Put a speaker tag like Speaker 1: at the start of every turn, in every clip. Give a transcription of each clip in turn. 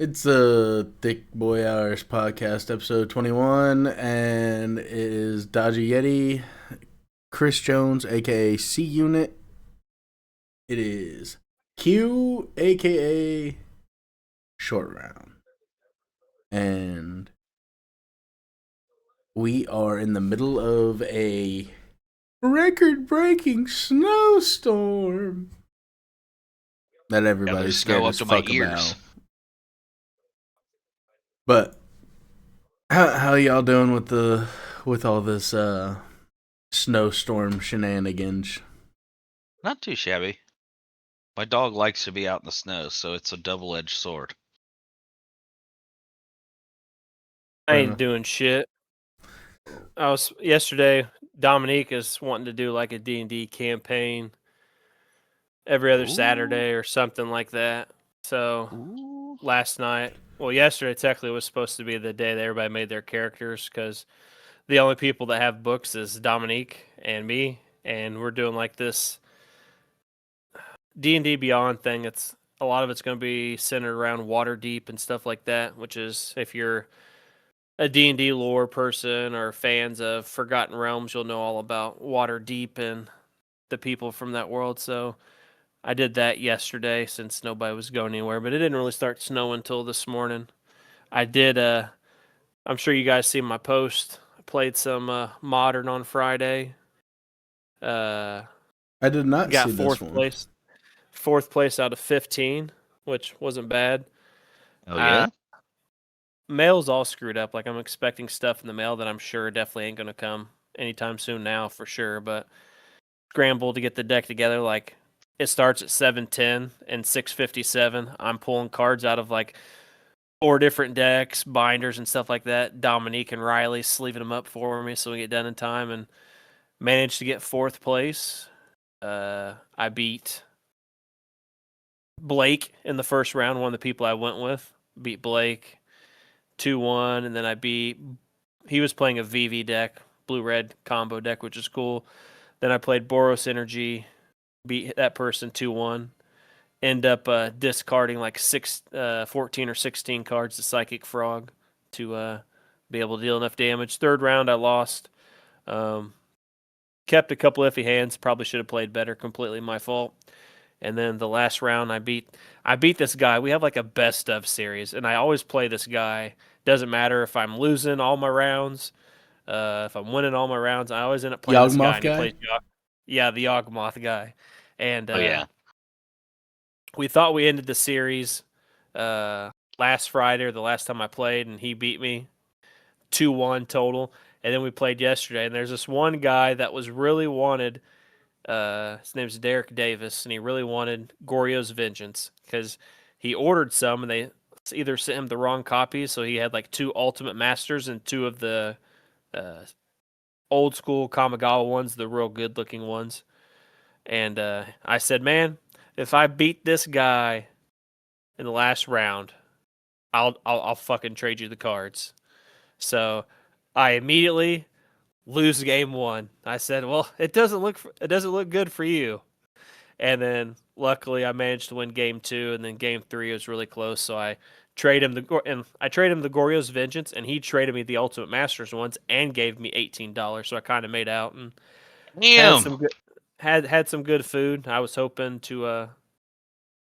Speaker 1: It's a Thick Boy Hours podcast, episode 21, and it is Dodgy Yeti, Chris Jones, aka C Unit. It is Q, aka Short Round. And we are in the middle of a record breaking snowstorm that
Speaker 2: Yeah, there's
Speaker 1: everybody's scared
Speaker 2: snow up
Speaker 1: as
Speaker 2: to my
Speaker 1: fuck about.
Speaker 2: ears.
Speaker 1: But how y'all doing with all this snowstorm shenanigans?
Speaker 2: Not too shabby. My dog likes to be out in the snow, so it's a double-edged sword.
Speaker 3: I
Speaker 1: Fair
Speaker 3: ain't
Speaker 1: enough.
Speaker 3: doing shit. I was yesterday. Dominique is wanting to do like a D&D campaign every other
Speaker 2: Ooh.
Speaker 3: Saturday or something like that. So
Speaker 2: Ooh.
Speaker 3: yesterday technically was supposed to be the day that everybody made their characters because the only people that have books is Dominique and me, and we're doing like this D&D Beyond thing. It's a lot of it's going to be centered around Waterdeep and stuff like that, which is if you're a D&D lore person or fans of Forgotten Realms, you'll know all about Waterdeep and the people from that world. So I did that yesterday since nobody was going anywhere, but it didn't really start snowing until this morning. I did I'm sure you guys see my post. I played some Modern on Friday. Uh
Speaker 1: I did not
Speaker 3: got
Speaker 1: see this
Speaker 3: fourth
Speaker 1: one.
Speaker 3: place. Fourth place out of 15, which wasn't bad.
Speaker 2: Oh
Speaker 3: Uh
Speaker 2: yeah?
Speaker 3: Mail's all screwed up. Like I'm expecting stuff in the mail that I'm sure definitely ain't gonna come anytime soon now for sure. But scramble to get the deck together. Like it starts at 7:10 and 6:57. I'm pulling cards out of like four different decks, binders and stuff like that. Dominique and Riley sleeving them up for me so we get done in time and managed to get fourth place. I beat Blake in the first round. One of the people I went with beat Blake 2-1, and then he was playing a VV deck, blue red combo deck, which is cool. Then I played Boros Energy, beat that person 2-1. End up discarding like 14 or 16 cards to Psychic Frog to be able to deal enough damage. Third round I lost. Um, kept a couple iffy hands. Probably should have played better. Completely my fault. And then the last round I beat this guy. We have like a best of series, and I always play this guy. Doesn't matter if I'm losing all my rounds, if I'm winning all my rounds. I always end up playing this guy,
Speaker 1: Yawgmoth
Speaker 3: and he
Speaker 1: guy?
Speaker 3: plays Yeah, the Yawgmoth guy. And
Speaker 2: Oh yeah.
Speaker 3: we thought we ended the series last Friday or the last time I played, and he beat me 2-1 total. And then we played yesterday, and there's this one guy that was really wanted. His name's Derek Davis, and he really wanted Goryo's Vengeance because he ordered some, and they either sent him the wrong copies, so he had like two Ultimate Masters and two of the uh, old school Kamigawa ones, the real good looking ones. And I said, man, if I beat this guy in the last round, I'll fucking trade you the cards. So I immediately lose game one. I said, well, it doesn't look good for you. And then luckily I managed to win game two, and then game three was really close. So I trade him the Goryo's Vengeance, and he traded me the Ultimate Masters ones and gave me $18. So I kind of made out and had
Speaker 2: Damn.
Speaker 3: some good had some good food. I was hoping to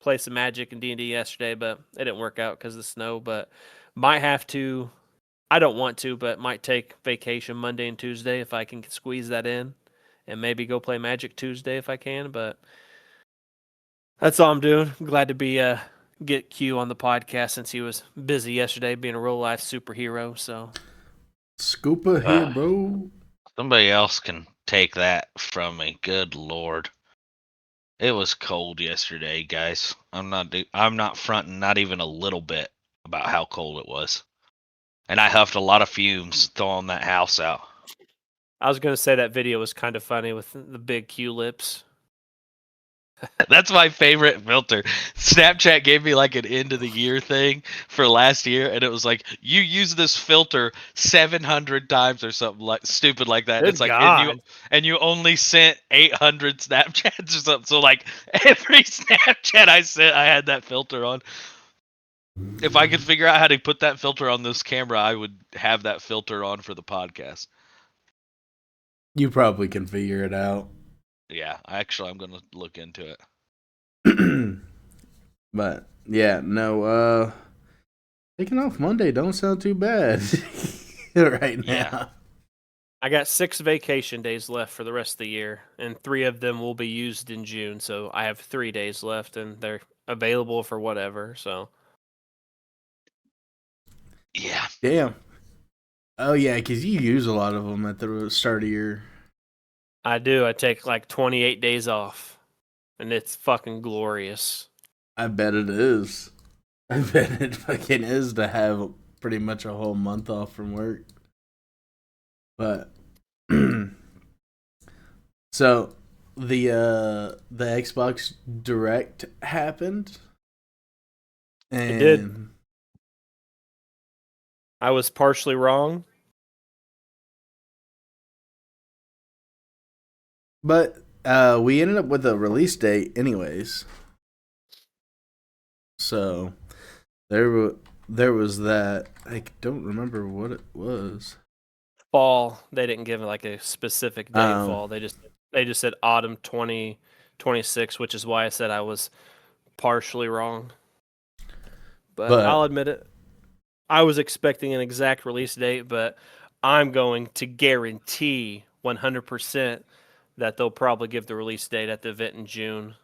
Speaker 3: play some Magic and D&D yesterday, but it didn't work out because of the snow. But might have to. I don't want to, but might take vacation Monday and Tuesday if I can squeeze that in, and maybe go play Magic Tuesday if I can. But that's all I'm doing. I'm glad to be get Q on the podcast since he was busy yesterday being a real life superhero. So
Speaker 1: Scooper here,
Speaker 2: Uh,
Speaker 1: bro.
Speaker 2: somebody else can take that from me. Good lord. It was cold yesterday, guys. I'm not fronting not even a little bit about how cold it was. And I huffed a lot of fumes throwing that house out.
Speaker 3: I was gonna say that video was kind of funny with the big Q lips.
Speaker 2: That's my favorite filter. Snapchat gave me like an end of the year thing for last year, and it was like you use this filter 700 times or something like stupid like that. And it's
Speaker 3: Good
Speaker 2: like
Speaker 3: God.
Speaker 2: and you only sent 800 Snapchats or something. So like every Snapchat I sent, I had that filter on. If I could figure out how to put that filter on this camera, I would have that filter on for the podcast.
Speaker 1: You probably can figure it out.
Speaker 2: Yeah, actually, I'm gonna look into it.
Speaker 1: But yeah, no. Taking off Monday don't sound too bad right now.
Speaker 2: Yeah.
Speaker 3: I got 6 vacation days left for the rest of the year, and 3 of them will be used in June. So I have 3 days left, and they're available for whatever. So
Speaker 2: Yeah.
Speaker 1: Damn. Oh yeah, because you use a lot of them at the start of your.
Speaker 3: I do. I take like 28 days off, and it's fucking glorious.
Speaker 1: I bet it is. I bet it fucking is to have pretty much a whole month off from work. But so the Xbox Direct happened. And
Speaker 3: It did. I was partially wrong.
Speaker 1: But we ended up with a release date anyways. So there was that. I don't remember what it was.
Speaker 3: Fall. They didn't give like a specific day of fall. They just said autumn 2026, which is why I said I was partially wrong. But I'll admit it. I was expecting an exact release date, but I'm going to guarantee 100% that they'll probably give the release date at the event in June.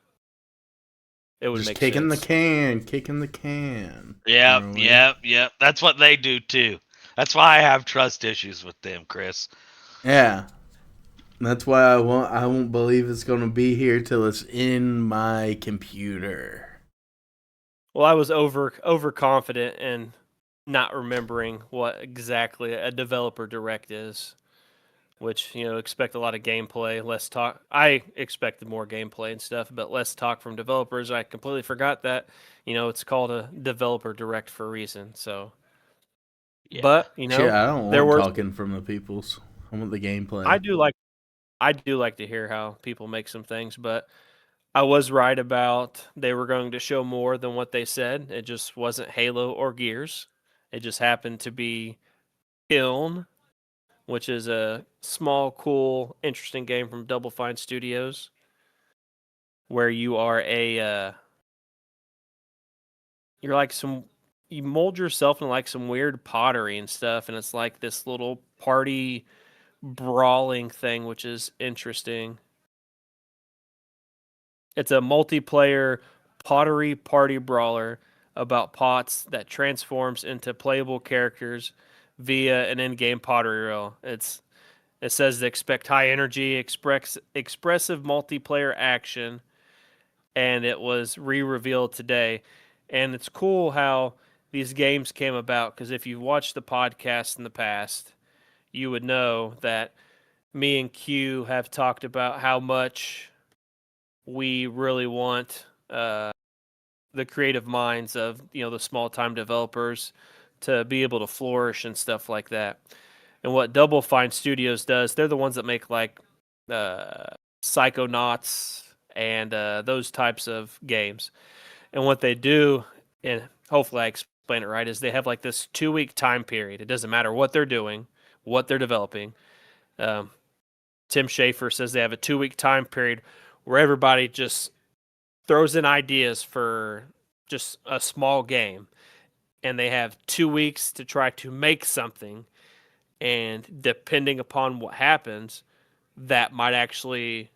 Speaker 3: It would
Speaker 1: just
Speaker 3: make
Speaker 1: kicking
Speaker 3: sense.
Speaker 1: kicking the can.
Speaker 2: Yep. That's what they do too. That's why I have trust issues with them, Chris.
Speaker 1: Yeah. That's why I won't believe it's going to be here till it's in my computer.
Speaker 3: Well, I was overconfident and not remembering what exactly a developer direct is, which, expect a lot of gameplay, less talk. I expected more gameplay and stuff, but less talk from developers. I completely forgot that, it's called a developer direct for a reason. So,
Speaker 2: Yeah.
Speaker 3: but,
Speaker 1: Shit, I don't
Speaker 3: there
Speaker 1: want
Speaker 3: were
Speaker 1: talking from the peoples. I want the gameplay.
Speaker 3: I do like to hear how people make some things, but I was right about they were going to show more than what they said. It just wasn't Halo or Gears. It just happened to be Kiln, which is a small, cool, interesting game from Double Fine Studios, where you are you're like you mold yourself in like some weird pottery and stuff, and it's like this little party brawling thing, which is interesting. It's a multiplayer pottery party brawler about pots that transforms into playable characters via an in-game pottery reel. It says to expect high energy, expressive multiplayer action, and it was re-revealed today. And it's cool how these games came about, because if you've watched the podcast in the past, you would know that me and Q have talked about how much we really want the creative minds of the small time developers to be able to flourish and stuff like that. And what Double Fine Studios does, they're the ones that make like Psychonauts and those types of games. And what they do, and hopefully I explain it right, is they have like this 2-week time period. It doesn't matter what they're doing, what they're developing. Tim Schafer says they have a 2-week time period where everybody just throws in ideas for just a small game, and they have 2 weeks to try to make something, and depending upon what happens, that might actually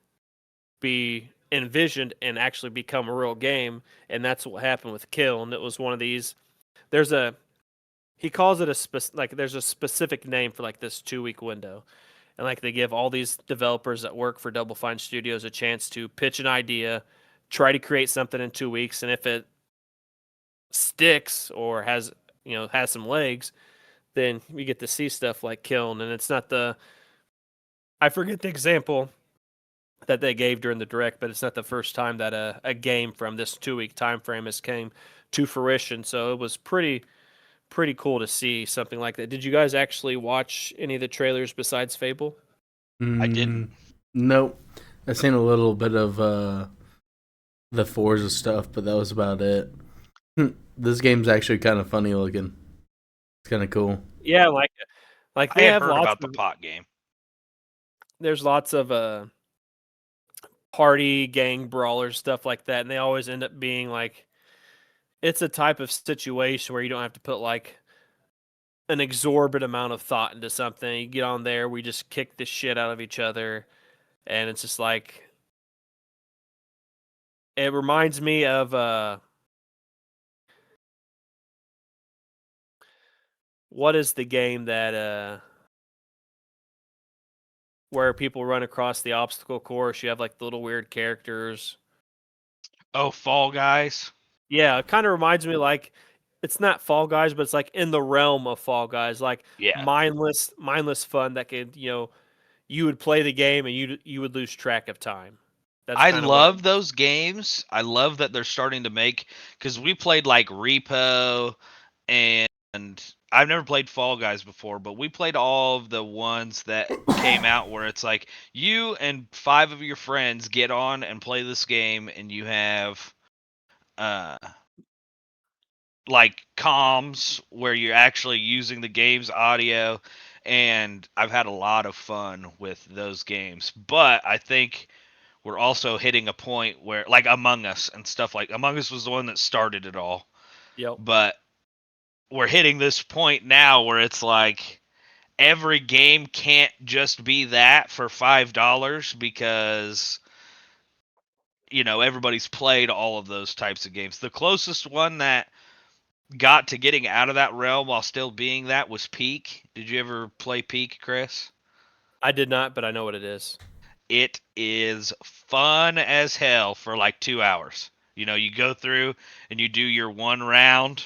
Speaker 3: be envisioned and actually become a real game. And that's what happened with Kill. And it was one of these, he calls it there's a specific name for like this 2-week window. And like they give all these developers that work for Double Fine Studios a chance to pitch an idea, try to create something in 2 weeks, and if it sticks or has some legs, then we get to see stuff like Kiln. And it's not I forget the example that they gave during the direct, but it's not the first time that a game from this 2-week time frame has came to fruition. So it was pretty cool to see something like that. Did you guys actually watch any of the trailers besides Fable?
Speaker 2: I didn't.
Speaker 1: Nope. I seen a little bit of the Forza stuff, but that was about it. this game's actually kind of funny looking. It's kind of cool.
Speaker 3: Yeah, like
Speaker 2: I
Speaker 3: they
Speaker 2: had
Speaker 3: have
Speaker 2: heard
Speaker 3: lots
Speaker 2: about the
Speaker 3: of
Speaker 2: pot game.
Speaker 3: there's lots of party gang brawlers, stuff like that, and they always end up being like it's a type of situation where you don't have to put like an exorbitant amount of thought into something. You get on there, we just kick the shit out of each other, and it's just like it reminds me of what is the game that where people run across the obstacle course? You have like the little weird characters.
Speaker 2: Oh, Fall Guys.
Speaker 3: Yeah, it kind of reminds me like it's not Fall Guys, but it's like in the realm of Fall Guys, like
Speaker 2: Yeah.
Speaker 3: mindless fun that could, you would play the game and you would lose track of time. That's
Speaker 2: I
Speaker 3: kind of what
Speaker 2: love those games. I love that they're starting to make, because we played like Repo, and I've never played Fall Guys before, but we played all of the ones that came out where it's like you and 5 of your friends get on and play this game, and you have uh like comms where you're actually using the game's audio, and I've had a lot of fun with those games. But I think we're also hitting a point where, like, Among Us and stuff, like Among Us was the one that started it all.
Speaker 3: Yep.
Speaker 2: But we're hitting this point now where it's like every game can't just be that for $5, because everybody's played all of those types of games. The closest one that got to getting out of that realm while still being that was Peak. Did you ever play Peak, Chris?
Speaker 3: I did not, but I know what it is.
Speaker 2: It is fun as hell for like 2 hours. You go through and you do your one round,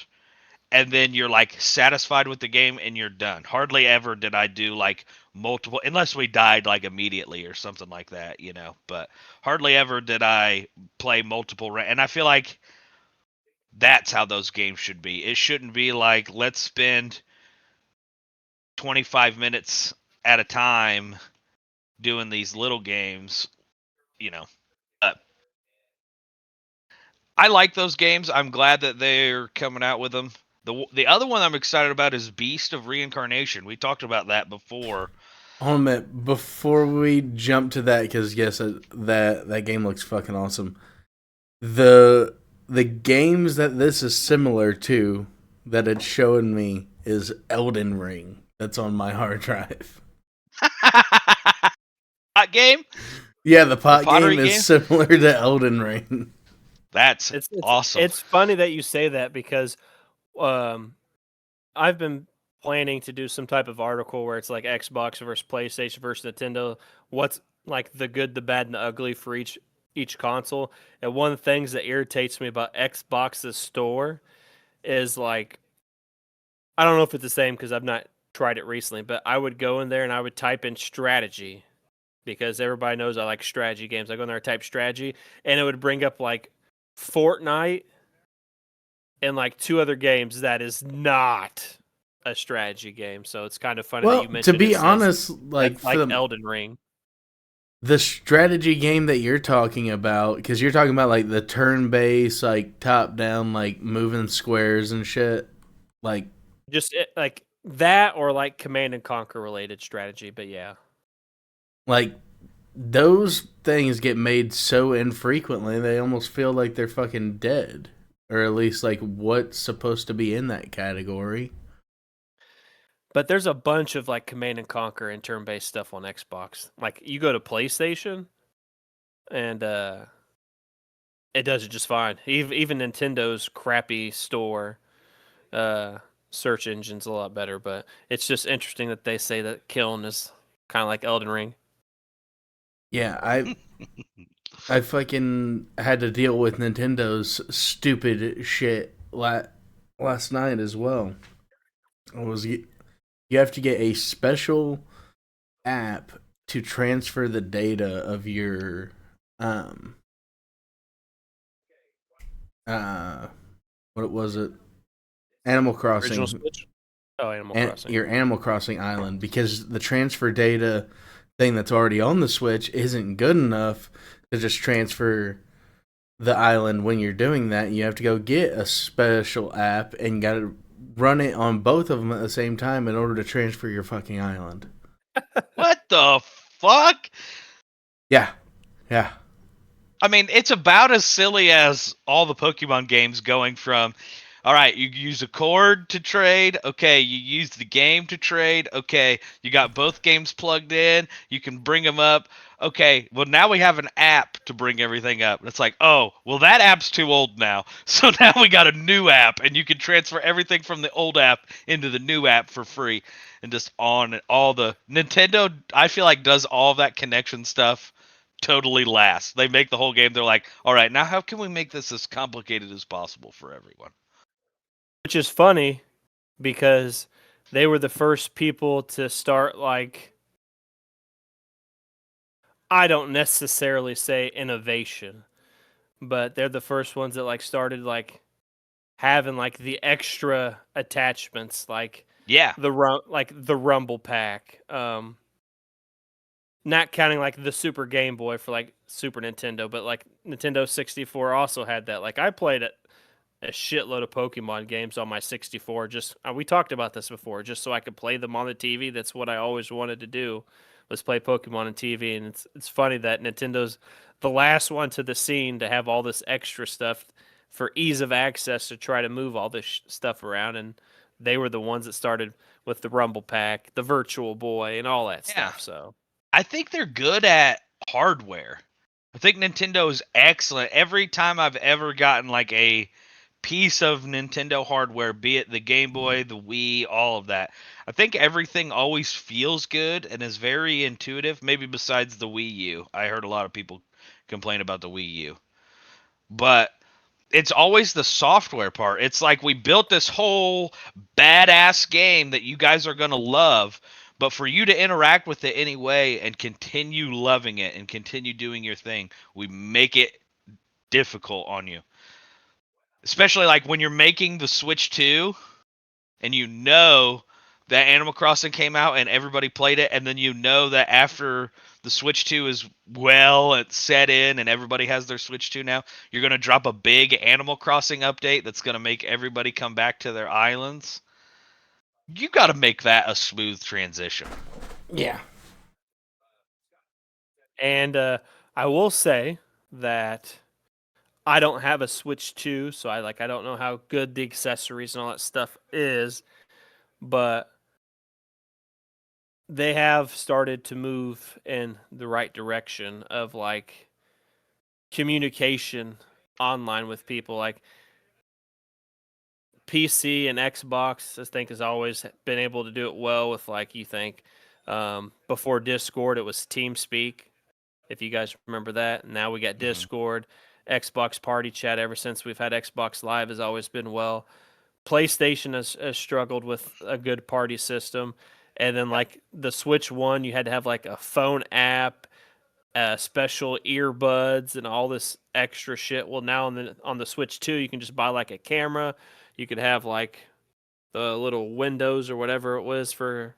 Speaker 2: and then you're like satisfied with the game and you're done. Hardly ever did I do like multiple, unless we died like immediately or something like that. But hardly ever did I play multiple and I feel like that's how those games should be. It shouldn't be like, let's spend 25 minutes at a time doing these little games, you know. I like those games. I'm glad that they're coming out with them. The other one I'm excited about is Beast of Reincarnation. We talked about that before.
Speaker 1: Hold on a minute before we jump to that, because yes, that game looks fucking awesome. The games that this is similar to that it's showing me is Elden Ring. That's on my hard drive.
Speaker 2: Hot game?
Speaker 1: Yeah, the pot
Speaker 2: pottery
Speaker 1: game is
Speaker 2: game?
Speaker 1: similar to Elden Ring.
Speaker 2: That's
Speaker 3: It's
Speaker 2: awesome.
Speaker 3: It's funny that you say that because I've been planning to do some type of article where it's like Xbox versus PlayStation versus Nintendo. What's like the good, the bad, and the ugly for each console. And one of the things that irritates me about Xbox's store is like I don't know if it's the same because I've not tried it recently, but I would go in there and I would type in strategy because everybody knows I like strategy games. I go in there, type strategy, and it would bring up like Fortnite and like 2 other games that is not a strategy game. So it's kind of funny that
Speaker 1: Well,
Speaker 3: you
Speaker 1: to
Speaker 3: mentioned
Speaker 1: be
Speaker 3: it says
Speaker 1: honest, like
Speaker 3: that's
Speaker 1: for
Speaker 3: like Elden Ring.
Speaker 1: the strategy game that you're talking about, because you're talking about like the turn-based, like top-down, like moving squares and shit. Like,
Speaker 3: Just like that or like Command and Conquer related strategy, but yeah.
Speaker 1: like those things get made so infrequently, they almost feel like they're fucking dead, or at least like what's supposed to be in that category.
Speaker 3: But there's a bunch of like Command and Conquer and turn-based stuff on Xbox. Like you go to PlayStation and it does it just fine. Even Nintendo's crappy store search engine's a lot better, but it's just interesting that they say that Kiln is kind of like Elden Ring.
Speaker 1: Yeah, I fucking had to deal with Nintendo's stupid shit last night as well. You have to get a special app to transfer the data of your uh what was it? Animal
Speaker 3: Original
Speaker 1: Crossing.
Speaker 3: Switch? Oh, Animal Crossing.
Speaker 1: Your Animal Crossing island, because the transfer data thing that's already on the Switch isn't good enough to just transfer the island when you're doing that. You have to go get a special app and got to run it on both of them at the same time in order to transfer your fucking island.
Speaker 2: What the fuck?
Speaker 1: Yeah. Yeah.
Speaker 2: I mean, it's about as silly as all the Pokemon games going from, all right, you use a cord to trade. Okay, you use the game to trade. Okay, you got both games plugged in. You can bring them up. Okay, well, now we have an app to bring everything up. It's like, oh, well, that app's too old now. So now we got a new app, and you can transfer everything from the old app into the new app for free. And just on all the Nintendo, I feel like, does all that connection stuff totally last. They make the whole game. They're like, all right, now how can we make this as complicated as possible for everyone?
Speaker 3: Which is funny because they were the first people to start, like, I don't necessarily say innovation, but they're the first ones that like started like having like the extra attachments, like
Speaker 2: Yeah.
Speaker 3: the Rumble Pack. Not counting like the Super Game Boy for like Super Nintendo, but like Nintendo 64 also had that. Like I played a shitload of Pokemon games on my 64. Just we talked about this before, just so I could play them on the TV. That's what I always wanted to do, was play Pokemon on TV. And it's funny that Nintendo's the last one to the scene to have all this extra stuff for ease of access to try to move all this stuff around. And they were the ones that started with the Rumble Pack, the Virtual Boy, and all that
Speaker 2: Yeah.
Speaker 3: stuff. So
Speaker 2: I think they're good at hardware. I think Nintendo is excellent. Every time I've ever gotten like a piece of Nintendo hardware, be it the Game Boy, the Wii, all of that, I think everything always feels good and is very intuitive. Maybe besides the Wii U. I heard a lot of people complain about the Wii U. But it's always the software part. It's like we built this whole badass game that you guys are going to love, but for you to interact with it anyway and continue loving it and continue doing your thing, we make it difficult on you. Especially like when you're making the Switch 2 and you know that Animal Crossing came out and everybody played it, and then you know that after the Switch 2 is it's set in and everybody has their Switch 2 now, you're going to drop a big Animal Crossing update that's going to make everybody come back to their islands. You got to make that a smooth transition.
Speaker 1: Yeah.
Speaker 3: And I will say that I don't have a Switch 2, so I don't know how good the accessories and all that stuff is, but they have started to move in the right direction of like communication online with people. Like PC and Xbox, I think, has always been able to do it well with like before Discord it was TeamSpeak, if you guys remember that. Now we got Discord. Xbox Party Chat, ever since we've had Xbox Live, has always been well. PlayStation has struggled with a good party system. And then like the Switch One, you had to have like a phone app, special earbuds, and all this extra shit. Well, now on the Switch 2, you can just buy like a camera. You could have like the little windows or whatever it was for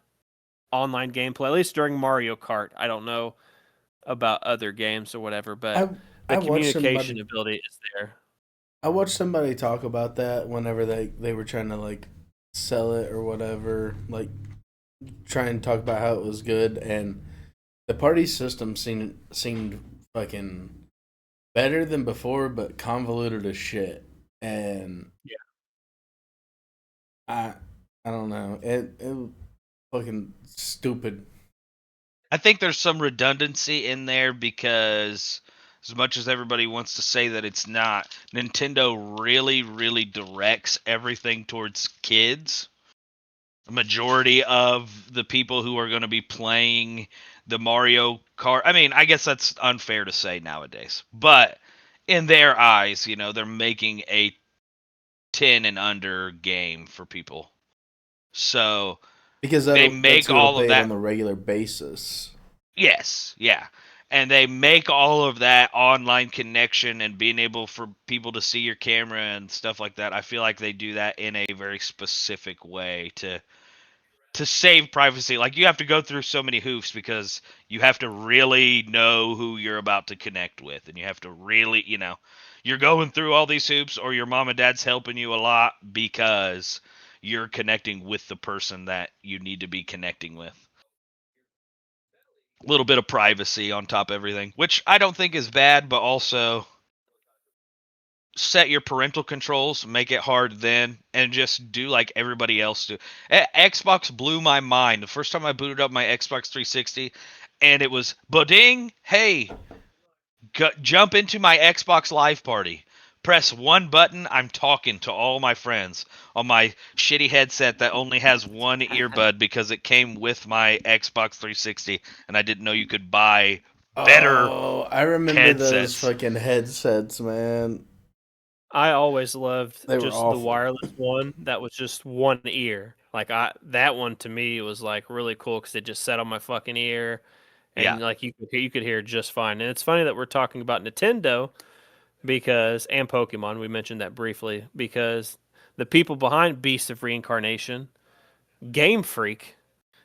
Speaker 3: online gameplay, at least during Mario Kart. I don't know about other games or whatever, but the
Speaker 1: I watched
Speaker 3: communication
Speaker 1: somebody
Speaker 3: ability is there.
Speaker 1: I watched somebody talk about that whenever they were trying to like sell it or whatever, like try and talk about how it was good, and the party system seemed fucking better than before, but convoluted as shit. And
Speaker 3: Yeah.
Speaker 1: I don't know. It was fucking stupid.
Speaker 2: I think there's some redundancy in there because as much as everybody wants to say that it's not, Nintendo really, really directs everything towards kids. The majority of the people who are going to be playing the Mario Kart, I mean, I guess that's unfair to say nowadays, but in their eyes, they're making a 10 and under game for people. So
Speaker 1: Because
Speaker 2: they
Speaker 1: that's
Speaker 2: make
Speaker 1: who will
Speaker 2: all of
Speaker 1: play it
Speaker 2: that.
Speaker 1: on the regular basis.
Speaker 2: Yes, yeah. And they make all of that online connection and being able for people to see your camera and stuff like that. I feel like they do that in a very specific way to save privacy. Like you have to go through so many hoops because you have to really know who you're about to connect with, and you have to really, you're going through all these hoops, or your mom and dad's helping you a lot because you're connecting with the person that you need to be connecting with. A little bit of privacy on top of everything, which I don't think is bad, but also set your parental controls, make it hard then, and just do like everybody else do. Xbox blew my mind the first time I booted up my Xbox 360, and it was buding, hey, jump into my Xbox Live party. Press one button, I'm talking to all my friends on my shitty headset that only has one earbud because it came with my Xbox 360, and I didn't know you could buy better
Speaker 1: Oh, I remember those
Speaker 2: headsets.
Speaker 1: fucking headsets, man.
Speaker 3: I always loved
Speaker 1: They were
Speaker 3: just the
Speaker 1: awful.
Speaker 3: wireless one that was just one ear. Like that one to me was like really cool because it just sat on my fucking ear,
Speaker 2: Yeah.
Speaker 3: and like you could hear it just fine. And it's funny that we're talking about Nintendo because and Pokemon. We mentioned that briefly because the people behind Beasts of Reincarnation, Game Freak,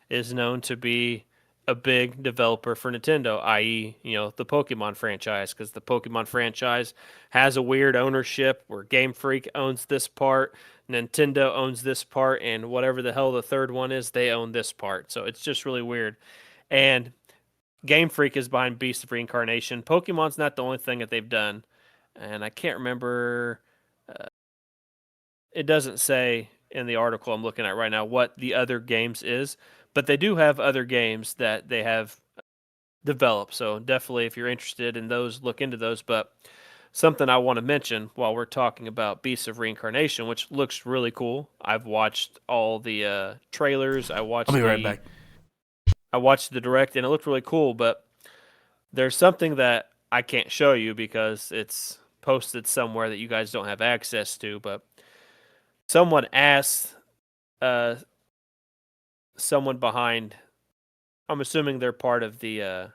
Speaker 3: is known to be a big developer for Nintendo, i.e., the Pokemon franchise, because the Pokemon franchise has a weird ownership where Game Freak owns this part, Nintendo owns this part, and whatever the hell the third one is, they own this part. So it's just really weird. And Game Freak is behind Beast of Reincarnation. Pokemon's not the only thing that they've done, and I can't remember. It doesn't say in the article I'm looking at right now what the other games is, but they do have other games that they have developed. So definitely, if you're interested in those, look into those. But something I want to mention while we're talking about Beasts of Reincarnation, which looks really cool. I've watched all the trailers.
Speaker 1: I'll be right back.
Speaker 3: I watched the direct, and it looked really cool. But there's something that I can't show you because it's posted somewhere that you guys don't have access to. But someone asked uh, someone behind. I'm assuming they're part of the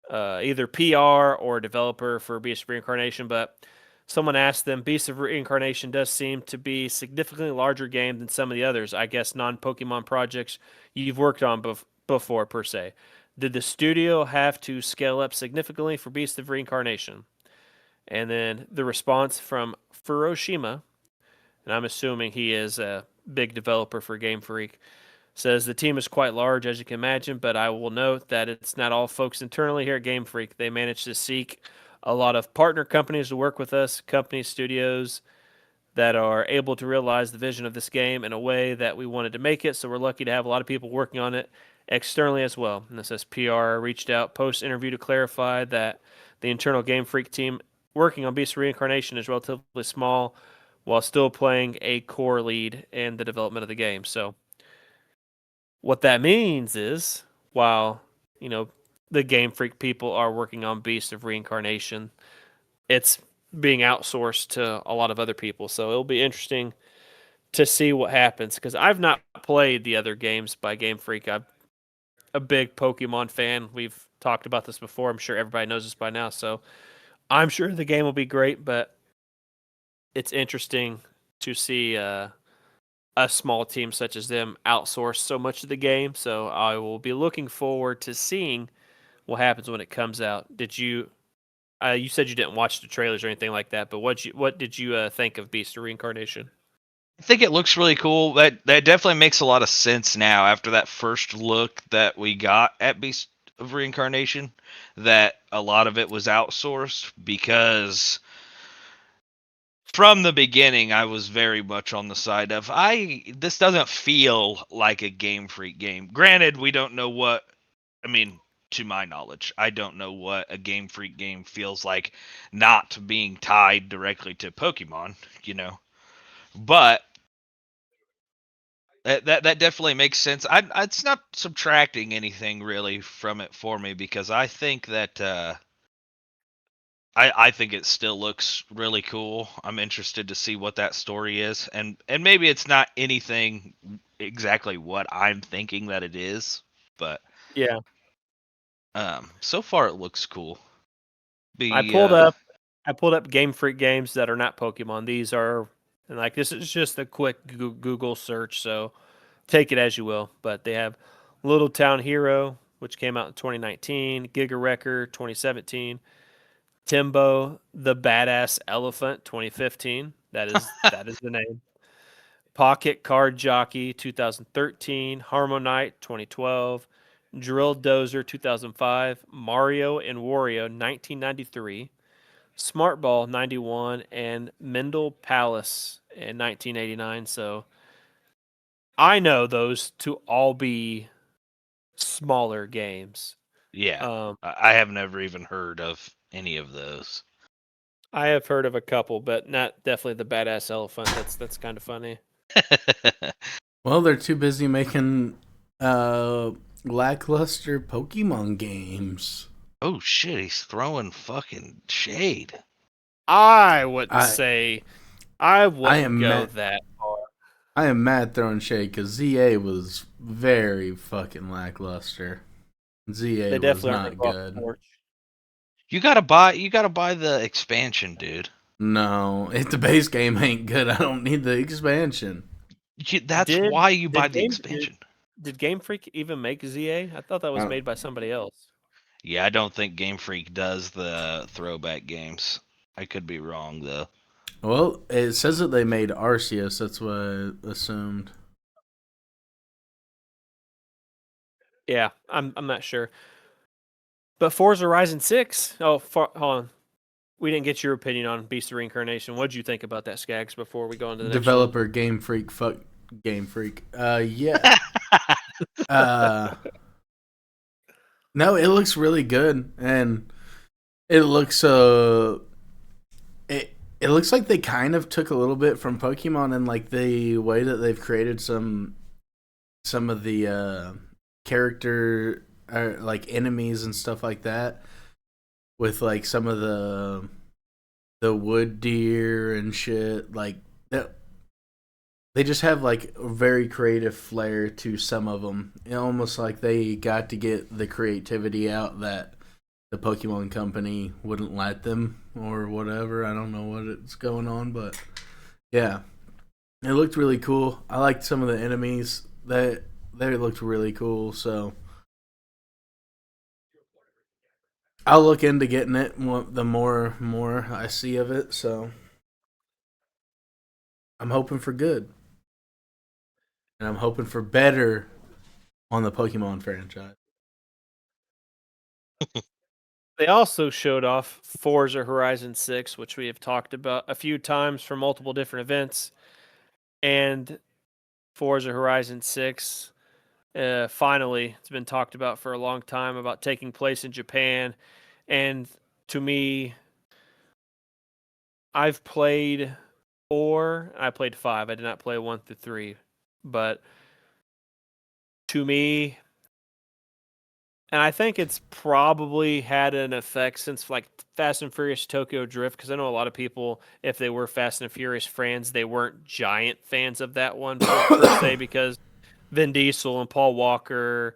Speaker 3: either PR or developer for Beast of Reincarnation, but someone asked them, Beast of Reincarnation does seem to be a significantly larger game than some of the others, I guess, non-Pokemon projects you've worked on before, per se. Did the studio have to scale up significantly for Beast of Reincarnation? And then the response from Furoshima, and I'm assuming he is a big developer for Game Freak, says the team is quite large, as you can imagine, but I will note that it's not all folks internally here at Game Freak. They manage to seek a lot of partner companies to work with us, companies, studios that are able to realize the vision of this game in a way that we wanted to make it. So we're lucky to have a lot of people working on it externally as well. And it says PR reached out post interview to clarify that the internal Game Freak team working on Beast Reincarnation is relatively small while still playing a core lead in the development of the game. So what that means is, while the Game Freak people are working on Beast of Reincarnation, it's being outsourced to a lot of other people. So it'll be interesting to see what happens because I've not played the other games by Game Freak. I'm a big Pokemon fan. We've talked about this before. I'm sure everybody knows this by now. So I'm sure the game will be great, but it's interesting to see a small team such as them outsource so much of the game. So I will be looking forward to seeing what happens when it comes out. Did you? You said you didn't watch the trailers or anything like that, but what did you think of Beast of Reincarnation?
Speaker 2: I think it looks really cool. That definitely makes a lot of sense now after that first look that we got at Beast of Reincarnation, that a lot of it was outsourced because from the beginning I was very much on the side of this doesn't feel like a Game Freak game. Granted, we don't know what I mean, to my knowledge, I don't know what a Game Freak game feels like not being tied directly to Pokemon, But that definitely makes sense. It's not subtracting anything really from it for me because I think that I think it still looks really cool. I'm interested to see what that story is, and maybe it's not anything exactly what I'm thinking that it is, but
Speaker 3: Yeah,
Speaker 2: so far it looks cool.
Speaker 3: I
Speaker 2: Be
Speaker 3: pulled up I pulled up Game Freak games that are not Pokemon. These are and like this is just a quick Google search, so take it as you will. But they have Little Town Hero, which came out in 2019, Giga Wrecker 2017, Timbo the Badass Elephant 2015. That is the name. Pocket Card Jockey 2013, Harmonite 2012, Drill Dozer 2005, Mario and Wario 1993, Smart Ball 91, and Mendel Palace in 1989. So I know those to all be smaller games.
Speaker 2: Yeah, I have never even heard of any of those.
Speaker 3: I have heard of a couple, but not definitely the Badass Elephant. That's kind of funny.
Speaker 1: Well, they're too busy making lackluster Pokemon games.
Speaker 2: Oh shit, he's throwing fucking shade.
Speaker 3: I wouldn't
Speaker 1: I
Speaker 3: say I wouldn't
Speaker 1: am
Speaker 3: go
Speaker 1: mad.
Speaker 3: that far.
Speaker 1: I am mad throwing shade because ZA was very fucking lackluster. ZA
Speaker 3: They
Speaker 1: was
Speaker 3: definitely aren't
Speaker 1: not
Speaker 3: gonna go off the
Speaker 1: good.
Speaker 3: porch.
Speaker 2: You gotta buy the expansion, dude.
Speaker 1: No, if the base game ain't good, I don't need the expansion.
Speaker 2: That's
Speaker 3: Did
Speaker 2: why you buy
Speaker 3: did
Speaker 2: the
Speaker 3: Game
Speaker 2: expansion.
Speaker 3: did Game Freak even make ZA? I thought that was
Speaker 1: Uh,
Speaker 3: made by somebody else.
Speaker 2: Yeah, I don't think Game Freak does the throwback games. I could be wrong though.
Speaker 1: well, it says that they made Arceus. That's what I assumed.
Speaker 3: Yeah, I'm not sure. But Forza Horizon 6. Hold on. We didn't get your opinion on Beast of Reincarnation. What'd you think about that, Skags, before we go on to the next one?
Speaker 1: Developer Game Freak, fuck Game Freak. Yeah. Uh, no, it looks really good, and it looks it looks like they kind of took a little bit from Pokemon in like the way that they've created some of the character like enemies and stuff like that, with like some of the wood deer and shit. Like that, they just have like a very creative flair to some of them. Almost like they got to get the creativity out that the Pokemon Company wouldn't let them or whatever. I don't know what it's going on, but yeah, it looked really cool. I liked some of the enemies that they looked really cool. So I'll look into getting it the more I see of it. So I'm hoping for good, and I'm hoping for better on the Pokemon franchise.
Speaker 3: They also showed off Forza Horizon 6, which we have talked about a few times for multiple different events. And Forza Horizon 6, finally, it's been talked about for a long time about taking place in Japan. And to me, I've played 4, I played 5. I did not play 1 through 3. But to me, and I think it's probably had an effect since like Fast and Furious Tokyo Drift, because I know a lot of people, if they were Fast and Furious fans, they weren't giant fans of that one per se, because Vin Diesel and Paul Walker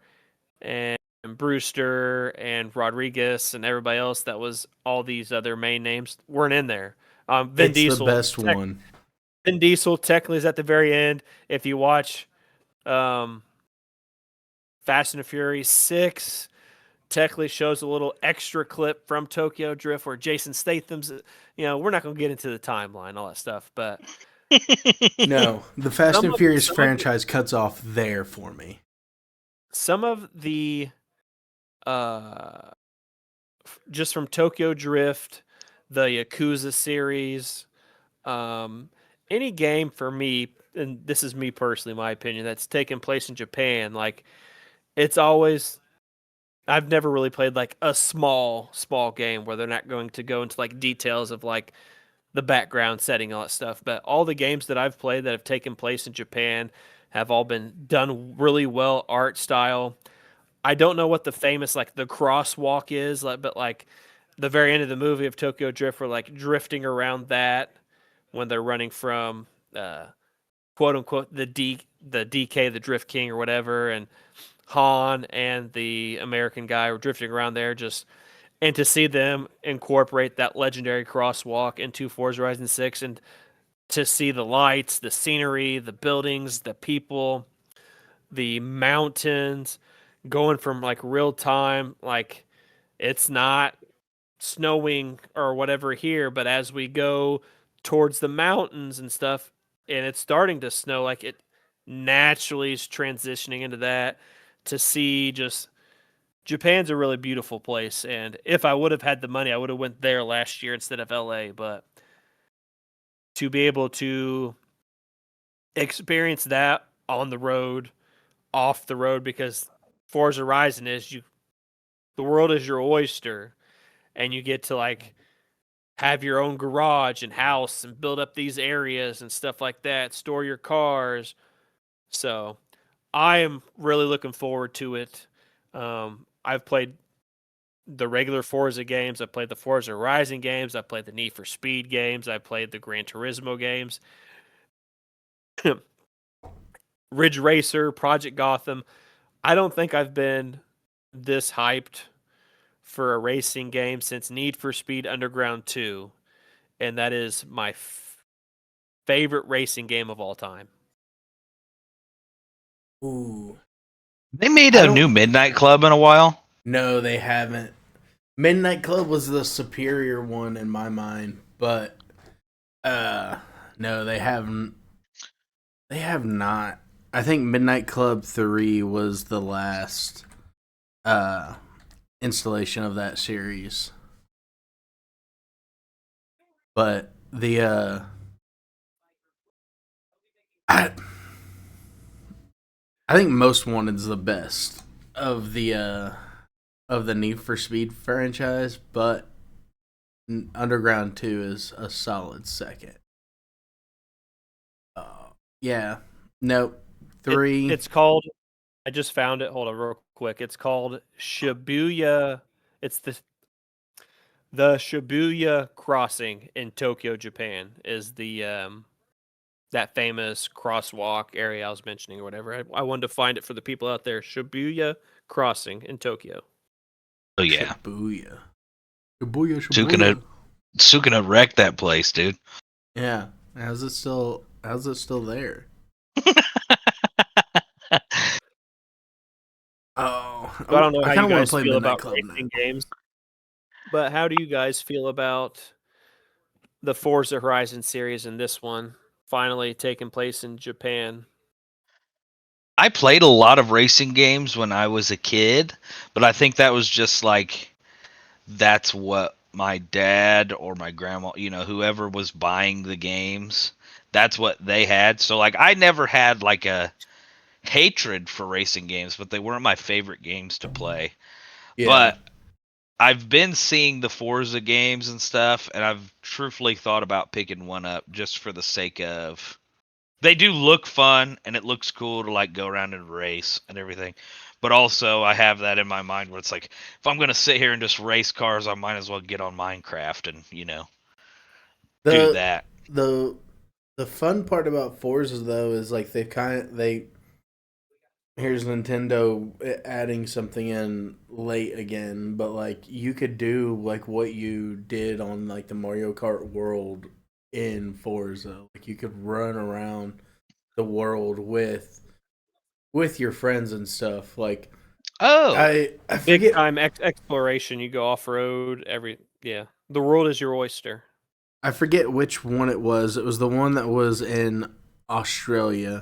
Speaker 3: and Brewster and Rodriguez and everybody else that was all these other main names weren't in there.
Speaker 1: It's the best one.
Speaker 3: Vin Diesel technically is at the very end. If you watch um, Fast and Furious 6, technically shows a little extra clip from Tokyo Drift where Jason Statham's, we're not going to get into the timeline, all that stuff, but
Speaker 1: No, the Fast
Speaker 3: some
Speaker 1: and
Speaker 3: of
Speaker 1: Furious
Speaker 3: some of the,
Speaker 1: franchise cuts off there for me.
Speaker 3: some of the uh just from Tokyo Drift, the Yakuza series, any game for me, and this is me personally, my opinion, that's taken place in Japan, like it's always I've never really played like a small game where they're not going to go into like details of like the background setting, all that stuff. But all the games that I've played that have taken place in Japan have all been done really well, art style. I don't know what the famous like the crosswalk is, like, but like the very end of the movie of Tokyo Drift, we're like drifting around that when they're running from quote unquote the DK, the Drift King or whatever, and Han and the American guy were drifting around there, just and to see them incorporate that legendary crosswalk into Forza Horizon 6, and to see the lights, the scenery, the buildings, the people, the mountains going from like real time, like it's not snowing or whatever here, but as we go towards the mountains and stuff, and it's starting to snow, like it naturally is transitioning into that to see just Japan's a really beautiful place. And if I would have had the money, I would have went there last year instead of LA. But to be able to experience that on the road, off the road, because Forza Horizon is the world is your oyster, and you get to like have your own garage and house and build up these areas and stuff like that, store your cars. So I am really looking forward to it. I've played the regular Forza games. I played the Forza Horizon games. I played the Need for Speed games. I played the Gran Turismo games. Ridge Racer, Project Gotham. I don't think I've been this hyped for a racing game since Need for Speed Underground 2, and that is my favorite racing game of all time.
Speaker 1: Ooh,
Speaker 2: They made
Speaker 1: I
Speaker 2: a
Speaker 1: don't.
Speaker 2: new Midnight Club in a while.
Speaker 1: No, they haven't. Midnight Club was the superior one in my mind, but no, they haven't. They have not. I think Midnight Club 3 was the last uh installation of that series. But the I I think Most Wanted is the best of the Need for Speed franchise, but Underground 2 is a solid second. Yeah. Nope. 3.
Speaker 3: It's called. I just found it. Hold on, real quick. It's called Shibuya. It's the Shibuya Crossing in Tokyo, Japan. Is the that famous crosswalk area I was mentioning or whatever. I wanted to find it for the people out there. Shibuya Crossing in Tokyo.
Speaker 2: Oh yeah,
Speaker 1: Shibuya. Shibuya,
Speaker 2: Sukuna
Speaker 1: Shibuya.
Speaker 2: Sukuna wrecked that place, dude.
Speaker 1: Yeah. How's it still there?
Speaker 3: So I don't know
Speaker 1: I
Speaker 3: how
Speaker 1: kind
Speaker 3: you
Speaker 1: of want to
Speaker 3: guys
Speaker 1: play
Speaker 3: feel
Speaker 1: Midnight
Speaker 3: about
Speaker 1: Club now.
Speaker 3: racing games, but how do you guys feel about the Forza Horizon series and this one finally taking place in Japan?
Speaker 2: I played a lot of racing games when I was a kid, but I think that was just like that's what my dad or my grandma, whoever was buying the games, that's what they had. So like I never had like a hatred for racing games, but they weren't my favorite games to play.
Speaker 1: Yeah.
Speaker 2: But I've been seeing the Forza games and stuff, and I've truthfully thought about picking one up just for the sake of they do look fun and it looks cool to like go around and race and everything. But also I have that in my mind where it's like if I'm gonna sit here and just race cars, I might as well get on Minecraft and, do
Speaker 1: The
Speaker 2: that.
Speaker 1: the the fun part about Forza though is like they here's Nintendo adding something in late again, but like you could do like what you did on like the Mario Kart world in Forza. Like you could run around the world with your friends and stuff. Like
Speaker 2: Oh,
Speaker 1: I
Speaker 3: Big
Speaker 1: forget
Speaker 3: time exploration. You go off road. Yeah. The world is your oyster.
Speaker 1: I forget which one it was. It was the one that was in Australia.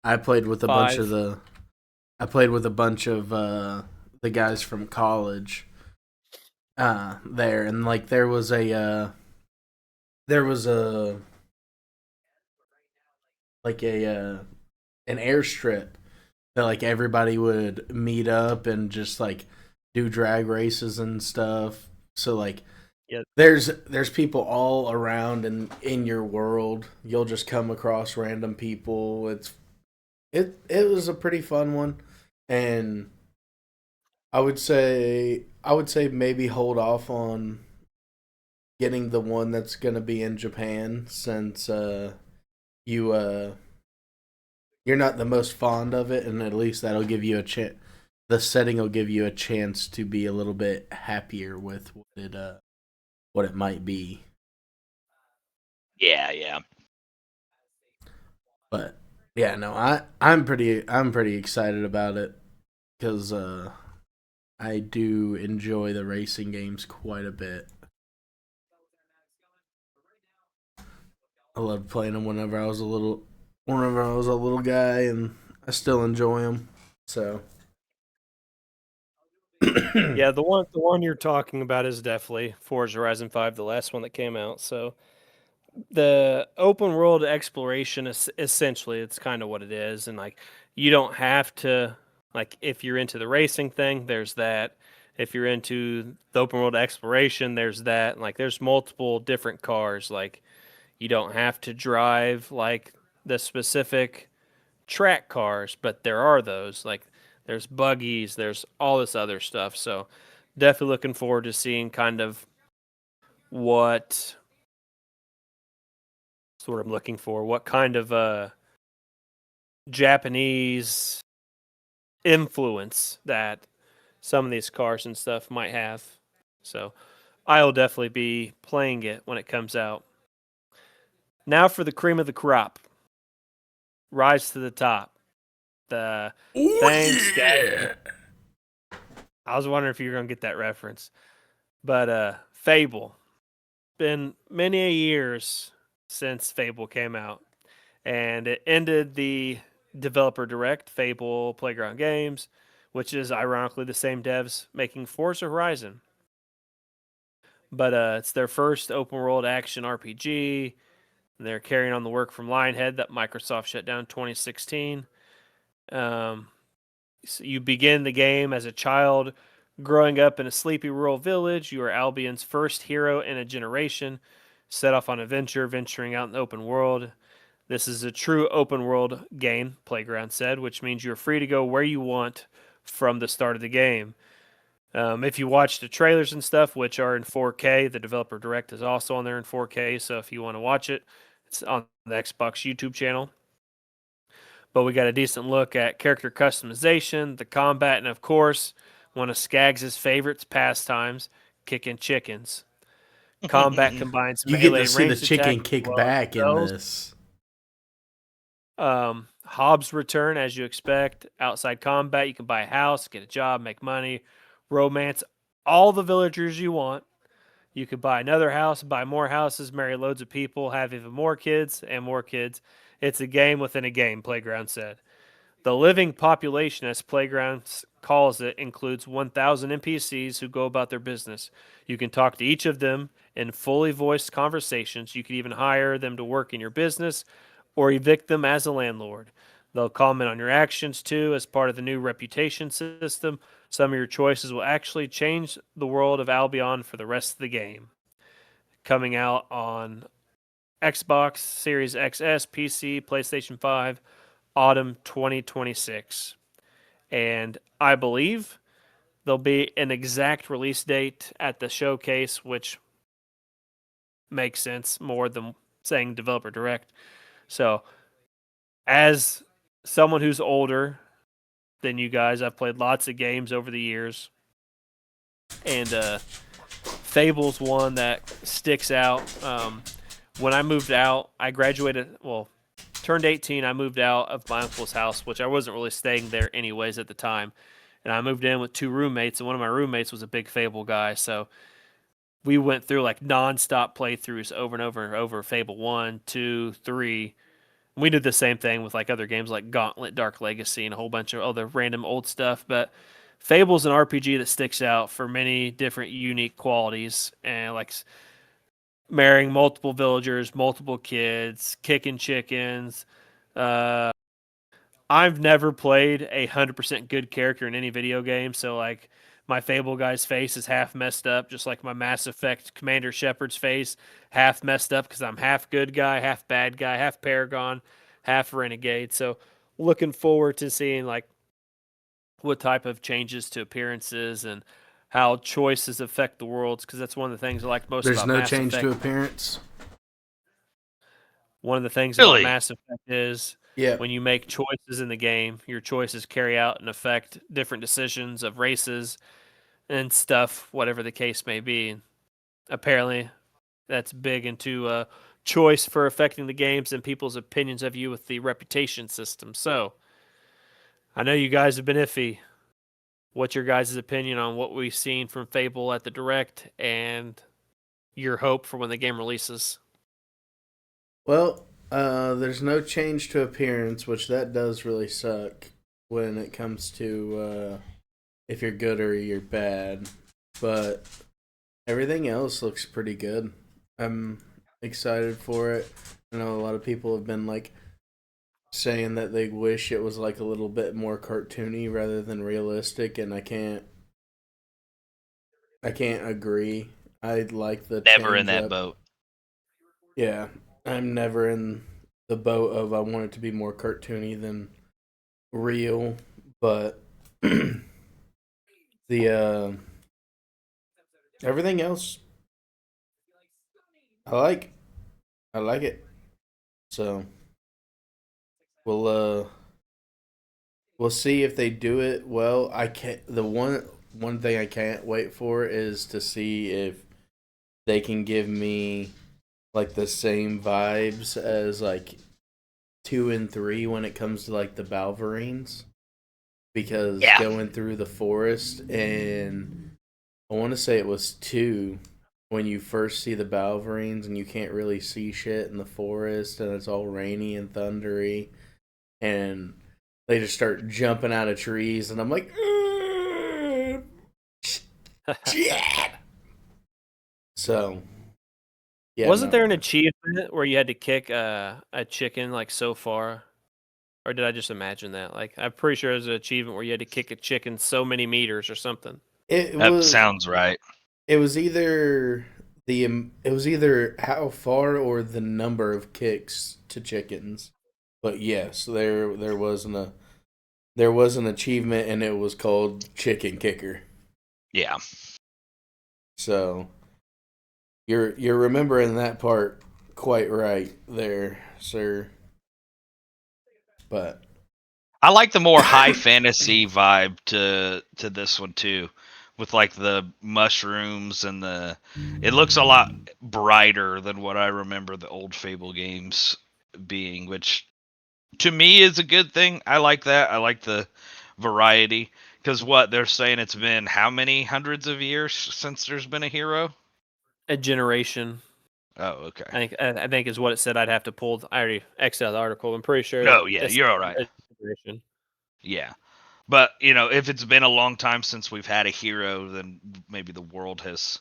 Speaker 1: I played with a bunch of
Speaker 3: 5.
Speaker 1: the I played with a bunch of the guys from college there, and like there was a like a an airstrip that like everybody would meet up and just like do drag races and stuff. So like
Speaker 3: Yeah.
Speaker 1: there's people all around and in your world. You'll just come across random people. It was a pretty fun one, and I would say maybe hold off on getting the one that's gonna be in Japan since you you're not the most fond of it, and at least that'll give you a chance. The setting will give you a chance to be a little bit happier with what it might be.
Speaker 2: yeah, yeah.
Speaker 1: But yeah, no, I'm pretty excited about it because I do enjoy the racing games quite a bit. I loved playing them whenever I was a little guy, and I still enjoy them. So,
Speaker 3: Yeah, the one you're talking about is definitely Forza Horizon 5, the last one that came out. So the open world exploration is essentially it's kind of what it is, and like you don't have to like if you're into the racing thing, there's that. If you're into the open world exploration, there's that. Like there's multiple different cars. Like you don't have to drive like the specific track cars, but there are those. Like there's buggies, there's all this other stuff. So definitely looking forward to seeing kind of what sort of looking for, what kind of Japanese influence that some of these cars and stuff might have. So I'll definitely be playing it when it comes out. Now for the cream of the crop. Rise to the top. The thanks,
Speaker 1: yeah.
Speaker 3: I was wondering if you were gonna get that reference. But Fable. Been many a years since Fable came out. And it ended the developer direct, Fable Playground Games, which is ironically the same devs making Forza Horizon. But it's their first open world action RPG. They're carrying on the work from Lionhead that Microsoft shut down in 2016. So you begin the game as a child growing up in a sleepy rural village. You are Albion's first hero in a generation, set off on adventure, venturing out in the open world. This is a true open world game, Playground said, which means you're free to go where you want from the start of the game. If you watch the trailers and stuff, which are in 4K, the developer direct is also on there in 4K. So if you want to watch it, it's on the Xbox YouTube channel. But we got a decent look at character customization, the combat, and of course, one of Skaggs' favorites pastimes, kicking chickens. Combat combines
Speaker 1: You get
Speaker 3: melee
Speaker 1: to
Speaker 3: and
Speaker 1: see the
Speaker 3: ranged attacks
Speaker 1: chicken
Speaker 3: as
Speaker 1: kick
Speaker 3: well as
Speaker 1: back in
Speaker 3: spells.
Speaker 1: this.
Speaker 3: Hobbs return as you expect. Outside combat, you can buy a house, get a job, make money, romance all the villagers you want. You could buy another house, buy more houses, marry loads of people, have even more kids and more kids. It's a game within a game, Playground said. The living population, as Playground calls it, includes 1,000 NPCs who go about their business. You can talk to each of them in fully voiced conversations. You can even hire them to work in your business or evict them as a landlord. They'll comment on your actions too as part of the new reputation system. Some of your choices will actually change the world of Albion for the rest of the game. Coming out on Xbox Series XS, PC, PlayStation 5, autumn 2026. And I believe there'll be an exact release date at the showcase, which makes sense more than saying developer direct. So, as someone who's older than you guys, I've played lots of games over the years, and Fable's one that sticks out. When I moved out, I graduated, well, turned 18. I moved out of my uncle's house, which I wasn't really staying there anyways at the time. And I moved in with two roommates, and one of my roommates was a big Fable guy. So we went through like nonstop playthroughs over and over and over Fable 1, 2, 3. We did the same thing with like other games like Gauntlet, Dark Legacy, and a whole bunch of other random old stuff. But Fable's an RPG that sticks out for many different unique qualities, and like marrying multiple villagers, multiple kids, kicking chickens. Uh, I've never played 100% good character in any video game, so like my Fable guy's face is half messed up, just like my Mass Effect Commander Shepard's face, half messed up because I'm half good guy, half bad guy, half Paragon, half Renegade. So looking forward to seeing like what type of changes to appearances and how choices affect the worlds, because that's one of the things I like most
Speaker 1: There's
Speaker 3: about
Speaker 1: no
Speaker 3: Mass
Speaker 1: change
Speaker 3: Effect.
Speaker 1: to appearance.
Speaker 3: One of the things about
Speaker 2: Really?
Speaker 3: Mass Effect is
Speaker 1: Yeah.
Speaker 3: when you make choices in the game, your choices carry out and affect different decisions of races and stuff, whatever the case may be. Apparently, that's big into choice for affecting the games and people's opinions of you with the reputation system. So, I know you guys have been iffy. what's your guys' opinion on what we've seen from Fable at the Direct and your hope for when the game releases?
Speaker 1: Well, there's no change to appearance, which that does really suck when it comes to if you're good or you're bad. But everything else looks pretty good. I'm excited for it. I know a lot of people have been like saying that they wish it was like a little bit more cartoony rather than realistic, and I can't agree. I like the
Speaker 2: Never in
Speaker 1: change
Speaker 2: that
Speaker 1: up.
Speaker 2: boat.
Speaker 1: Yeah, I'm never in the boat of I want it to be more cartoony than real, but the everything else I like. I like it. So we'll we'll see if they do it well. I can't. The one thing I can't wait for is to see if they can give me like the same vibes as like 2 and 3 when it comes to like the Balverines, because
Speaker 2: Yeah.
Speaker 1: going through the forest, and I want to say it was 2 when you first see the Balverines and you can't really see shit in the forest and it's all rainy and thundery, and they just start jumping out of trees, and I'm like, shit. So, yeah,
Speaker 3: Wasn't
Speaker 1: no.
Speaker 3: there an achievement where you had to kick a chicken like so far? Or did I just imagine that? Like, I'm pretty sure there's an achievement where you had to kick a chicken so many meters or something.
Speaker 1: It
Speaker 2: That
Speaker 1: was
Speaker 2: sounds right.
Speaker 1: it was either it was either how far or the number of kicks to chickens. But yes, there was an achievement, and it was called Chicken Kicker.
Speaker 2: Yeah.
Speaker 1: So you're remembering that part quite right there, sir. But
Speaker 2: I like the more high fantasy vibe to this one too, with like the mushrooms and the. It looks a lot brighter than what I remember the old Fable games being, which to me is a good thing. I like that. I like the variety because what they're saying, it's been how many hundreds of years since there's been a hero?
Speaker 3: A generation,
Speaker 2: Oh, okay.
Speaker 3: I think is what it said. I'd have to pull. I already exited the article. I'm pretty sure
Speaker 2: No, yeah,
Speaker 3: it's
Speaker 2: you're all right.
Speaker 3: a generation.
Speaker 2: Yeah. But, if it's been a long time since we've had a hero, then maybe the world has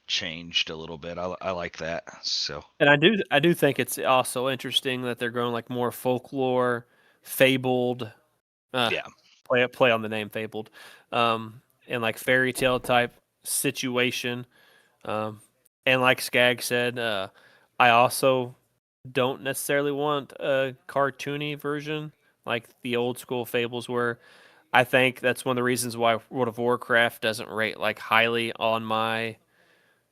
Speaker 2: changed a little bit. I like that. So,
Speaker 3: And I do think it's also interesting that they're going like more folklore, fabled, uh,
Speaker 2: yeah.
Speaker 3: play on the name fabled, and like fairy tale type situation. Um, and like Skag said, I also don't necessarily want a cartoony version like the old school fables were. I think that's one of the reasons why World of Warcraft doesn't rate like highly on my.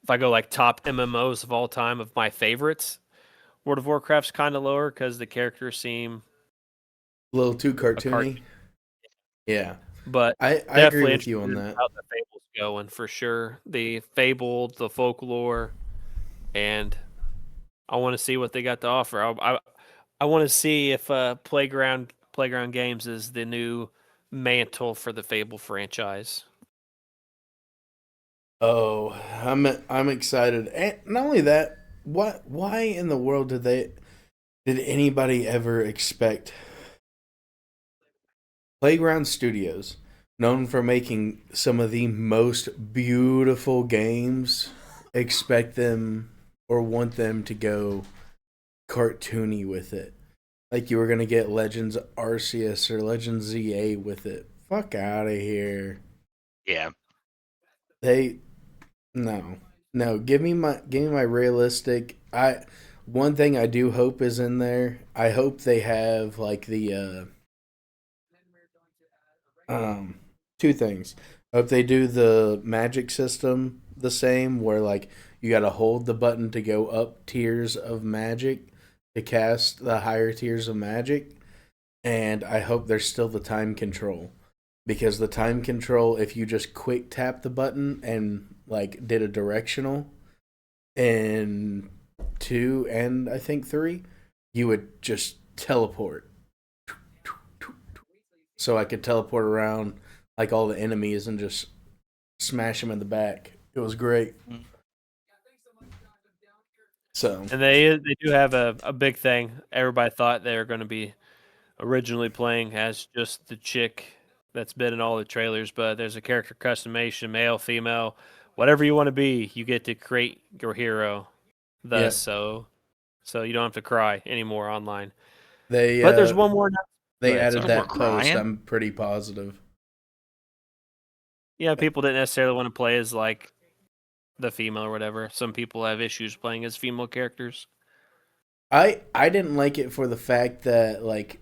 Speaker 3: If I go like top MMOs of all time of my favorites, World of Warcraft's kind of lower because the characters seem
Speaker 1: a little too
Speaker 3: a cart.
Speaker 1: cartoony. Yeah,
Speaker 3: But
Speaker 1: I agree
Speaker 3: definitely
Speaker 1: with you
Speaker 3: interested
Speaker 1: on
Speaker 3: in
Speaker 1: that.
Speaker 3: how the fables going for sure. The fabled, the folklore, and I want to see what they got to offer. I want to see if Playground Games is the new mantle for the Fable franchise.
Speaker 1: Oh, I'm excited. And not only that, why in the world did anybody ever expect Playground Studios, known for making some of the most beautiful games, expect them or want them to go cartoony with it? Like you were gonna get Legends Arceus or Legends ZA with it. Fuck out of here.
Speaker 2: Yeah.
Speaker 1: They No, no. Give me my realistic. I One thing I do hope is in there. I hope they have like the two things. I hope they do the magic system the same, where like you got to hold the button to go up tiers of magic to cast the higher tiers of magic, and I hope there's still the time control, because the time control, if you just quick tap the button and like did a directional in 2 and I think 3, you would just teleport. So I could teleport around like all the enemies and just smash them in the back. It was great.
Speaker 2: Mm.
Speaker 1: So
Speaker 3: And they do have a big thing. Everybody thought they were going to be originally playing as just the chick that's been in all the trailers, but there's a character customization, male, female, whatever you want to be, you get to create your hero.
Speaker 1: yeah,
Speaker 3: Thus, so you don't have to cry anymore online.
Speaker 1: they
Speaker 3: But there's one more. Go
Speaker 1: they
Speaker 3: ahead,
Speaker 1: added
Speaker 3: sorry.
Speaker 2: No more
Speaker 1: that post.
Speaker 2: crying.
Speaker 1: I'm pretty positive.
Speaker 3: Yeah, people didn't necessarily want to play as like the female or whatever. Some people have issues playing as female characters.
Speaker 1: I didn't like it for the fact that like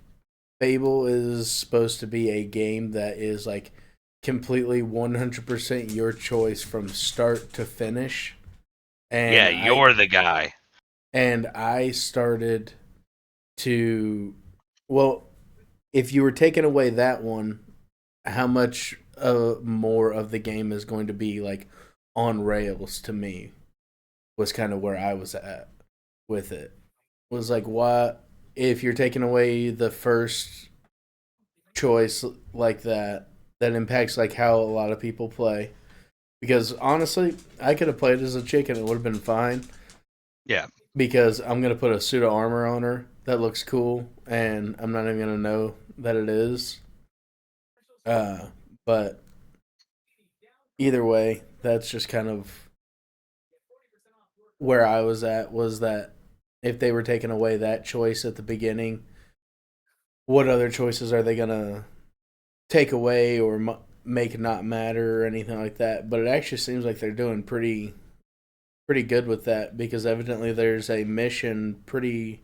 Speaker 1: Fable is supposed to be a game that is like completely 100% your choice from start to finish.
Speaker 2: Yeah,
Speaker 1: And
Speaker 2: you're the guy.
Speaker 1: I started to, well, if you were taking away that one, how much more of the game is going to be like on rails to me was kind of where I was at with it. Was like, what if you're taking away the first choice like that? That impacts like how a lot of people play. Because honestly, I could have played as a chick and it would have been fine.
Speaker 2: Yeah.
Speaker 1: Because I'm gonna put a suit of armor on her that looks cool, and I'm not even gonna know that it is. But either way, that's just kind of where I was at. Was that if they were taking away that choice at the beginning, what other choices are they gonna take away or make not matter or anything like that? But it actually seems like they're doing pretty good with that because evidently there's a mission pretty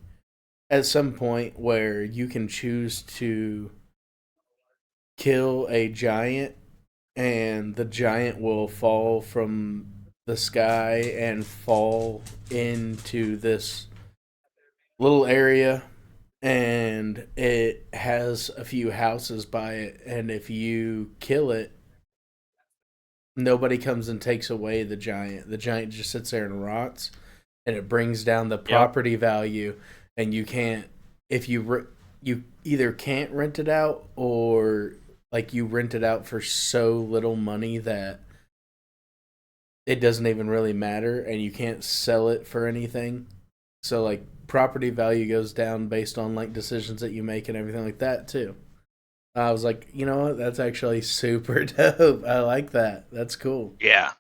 Speaker 1: at some point where you can choose to kill a giant and the giant will fall from the sky and fall into this little area and it has a few houses by it and if you kill it nobody comes and takes away the giant just sits there and rots and it brings down the
Speaker 3: Yep.
Speaker 1: property value and you can't if you either can't rent it out or like you rent it out for so little money that it doesn't even really matter and you can't sell it for anything. So like property value goes down based on like decisions that you make and everything like that too. I was like, you know what? That's actually super dope. I like that. That's cool.
Speaker 2: Yeah.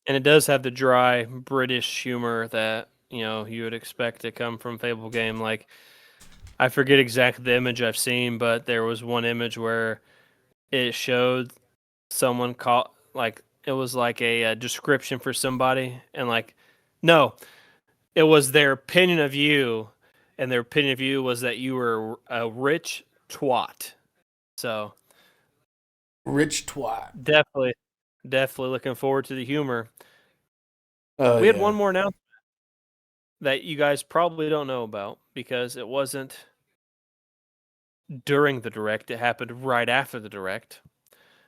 Speaker 3: And it does have the dry British humor that, you would expect to come from Fable game. Like, I forget exactly the image I've seen, but there was one image where it showed someone call like it was like a description for somebody, and like, no, it was their opinion of you, and their opinion of you was that you were a rich twat. So
Speaker 1: Rich twat.
Speaker 3: definitely looking forward to the humor.
Speaker 1: Oh
Speaker 3: We had
Speaker 1: yeah.
Speaker 3: one more announcement that you guys probably don't know about because it wasn't during the direct. It happened right after the direct.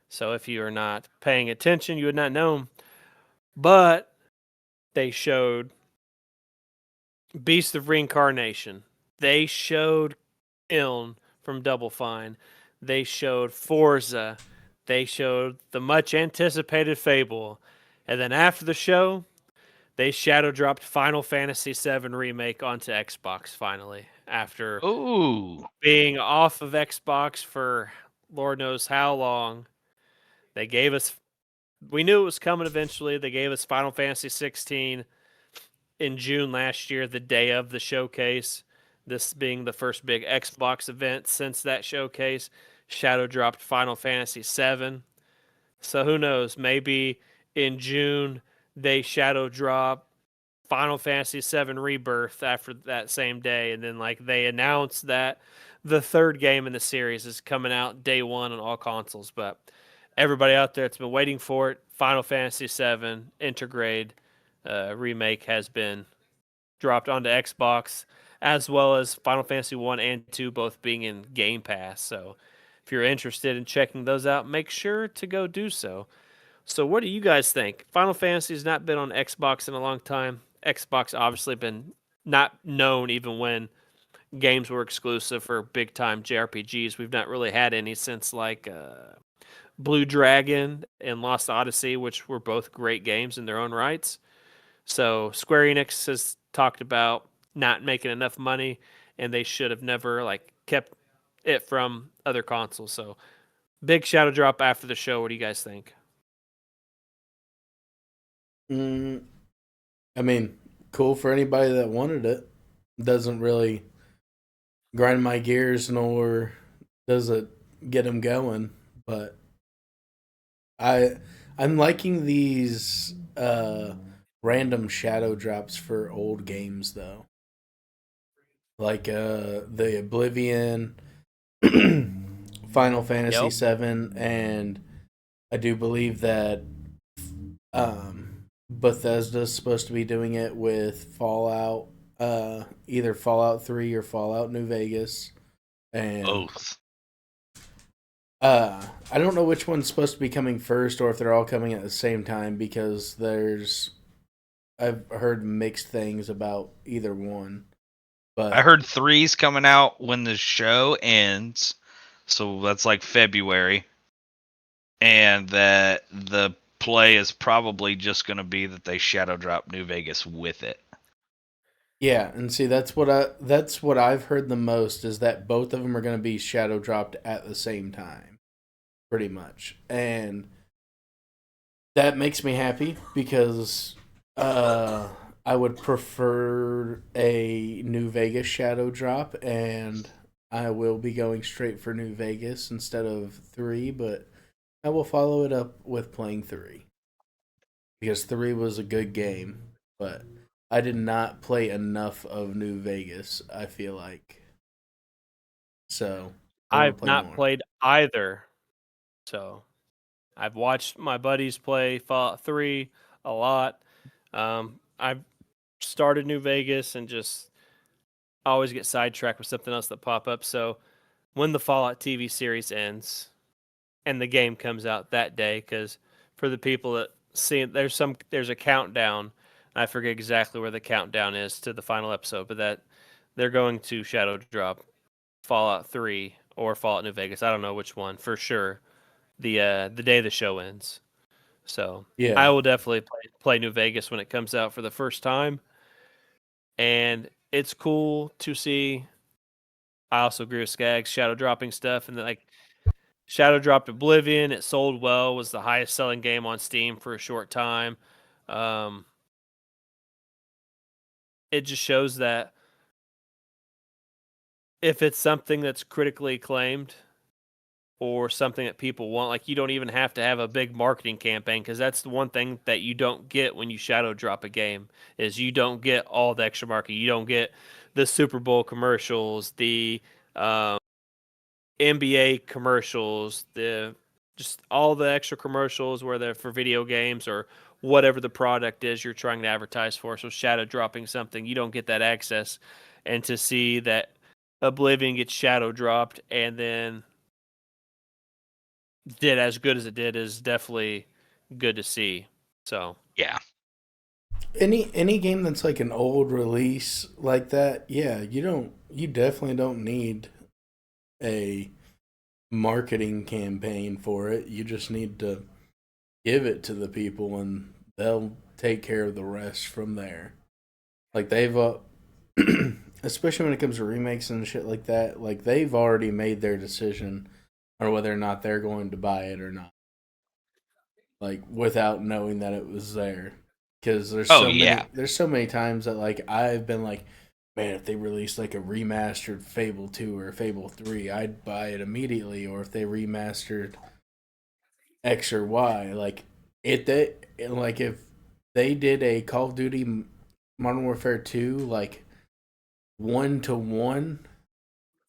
Speaker 3: So if you are not paying attention, you would not know. But they showed Beast of Reincarnation. They showed Iln from Double Fine. They showed Forza. They showed the much anticipated Fable. And then after the show, they shadow dropped Final Fantasy VII Remake onto Xbox finally. After
Speaker 2: Ooh.
Speaker 3: being off of Xbox for Lord knows how long, they gave us. We knew it was coming eventually. They gave us Final Fantasy 16 in June last year, the day of the showcase. This being the first big Xbox event since that showcase. Shadow dropped Final Fantasy VII. So who knows? Maybe in June they shadow drop Final Fantasy VII Rebirth after that same day, and then like they announced that the third game in the series is coming out day one on all consoles. But everybody out there that's been waiting for it, Final Fantasy VII Intergrade remake has been dropped onto Xbox, as well as Final Fantasy 1 and 2 both being in Game Pass. So if you're interested in checking those out, make sure to go do so. So what do you guys think? Final Fantasy has not been on Xbox in a long time. Xbox obviously been not known even when games were exclusive for big time JRPGs. We've not really had any since like Blue Dragon and Lost Odyssey, which were both great games in their own rights. So Square Enix has talked about not making enough money, and they should have never like kept it from other consoles. So big shadow drop after the show. What do you guys think?
Speaker 1: I mean, cool for anybody that wanted it. Doesn't really grind my gears nor does it get them going. But I I'm liking these random shadow drops for old games though, like the Oblivion, Final Fantasy
Speaker 3: Yep.
Speaker 1: VII, and I do believe that Bethesda's supposed to be doing it with Fallout, either Fallout 3 or Fallout New Vegas. And
Speaker 2: Both.
Speaker 1: I don't know which one's supposed to be coming first or if they're all coming at the same time because I've heard mixed things about either one. But
Speaker 2: I heard 3's coming out when the show ends, so that's like February, and that the play is probably just going to be that they shadow drop New Vegas with it.
Speaker 1: yeah, and see that's what I've heard the most is that both of them are going to be shadow dropped at the same time, pretty much, and that makes me happy because I would prefer a New Vegas shadow drop, and I will be going straight for New Vegas instead of 3, but I will follow it up with playing 3 because 3 was a good game, but I did not play enough of New Vegas, I feel like. So, I want to
Speaker 3: I've
Speaker 1: play
Speaker 3: not
Speaker 1: more.
Speaker 3: played either, so I've watched my buddies play Fallout 3 a lot. I've started New Vegas and just always get sidetracked with something else that pop up. So when the Fallout TV series ends and the game comes out that day, because for the people that see it, there's a countdown. I forget exactly where the countdown is to the final episode, but that they're going to shadow drop Fallout 3 or Fallout New Vegas. I don't know which one for sure. The day the show ends. So I
Speaker 1: Yeah.
Speaker 3: will definitely play New Vegas when it comes out for the first time. And it's cool to see. I also agree with Skaggs shadow dropping stuff, and then, like shadow dropped Oblivion. It sold well. Was the highest selling game on Steam for a short time. Um, it just shows that if it's something that's critically acclaimed or something that people want, like you don't even have to have a big marketing campaign because that's the one thing that you don't get when you shadow drop a game is you don't get all the extra marketing. You don't get the Super Bowl commercials, the um, NBA commercials, the just all the extra commercials where they're for video games or whatever the product is you're trying to advertise for. So shadow dropping something, you don't get that access. And to see that Oblivion gets shadow dropped and then did as good as it did is definitely good to see. So
Speaker 2: Yeah.
Speaker 1: Any game that's like an old release like that, yeah, you definitely don't need a marketing campaign for it. You just need to give it to the people and they'll take care of the rest from there. Like they've especially when it comes to remakes and shit like that, like they've already made their decision on whether or not they're going to buy it or not. Like without knowing that it was there. Cuz
Speaker 2: Oh yeah.
Speaker 1: there's so many times that like I've been like, man, if they released like a remastered Fable 2 or Fable 3, I'd buy it immediately, or if they remastered X or Y, like like if they did a Call of Duty Modern Warfare 2 like 1-to-1,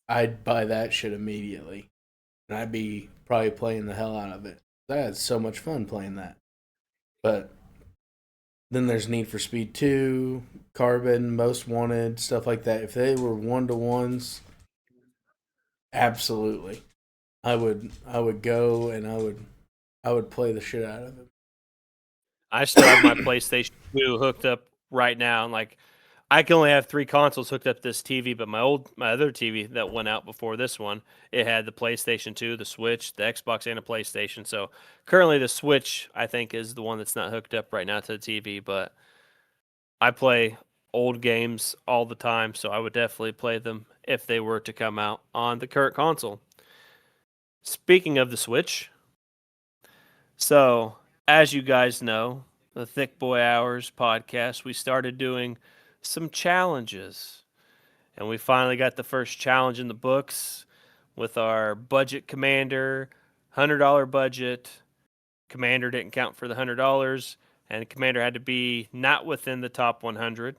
Speaker 1: I'd buy that shit immediately. And I'd be probably playing the hell out of it. I had so much fun playing that. But then there's Need for Speed 2, Carbon, Most Wanted, stuff like that. If they were 1-to-ones, absolutely. I would go and I would play the shit out of it.
Speaker 3: I still have my PlayStation 2 hooked up right now, and like I can only have 3 consoles hooked up to this TV, but my other TV that went out before this one, it had the PlayStation 2, the Switch, the Xbox, and a PlayStation. So currently, the Switch I think is the one that's not hooked up right now to the TV. But I play old games all the time, so I would definitely play them if they were to come out on the current console. Speaking of the Switch, so as you guys know, the Thick Boy Hours podcast, we started doing some challenges. And we finally got the first challenge in the books with our budget commander, $100 budget. Commander didn't count for the $100, and commander had to be not within the top 100.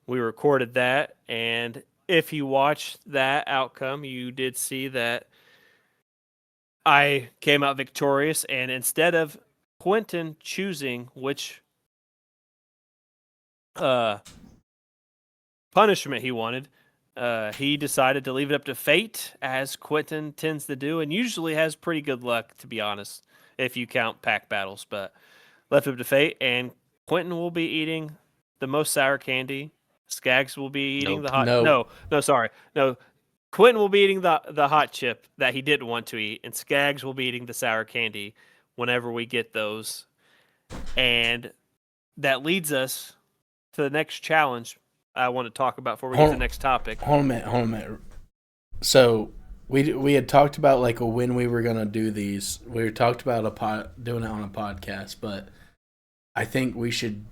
Speaker 3: We recorded that, and if you watched that outcome, you did see that I came out victorious, and instead of Quentin choosing which punishment he wanted, he decided to leave it up to fate, as Quentin tends to do, and usually has pretty good luck, to be honest, if you count pack battles. But left it up to fate, and Quentin will be eating the most sour candy. Skaggs will be eating the hot.
Speaker 1: No.
Speaker 3: No. Quentin will be eating the hot chip that he didn't want to eat, and Skaggs will be eating the sour candy whenever we get those. And that leads us to the next challenge I want to talk about before we get to the next topic.
Speaker 1: Hold on a minute. So we had talked about like when we were gonna do these. We talked about doing it on a podcast, but I think we should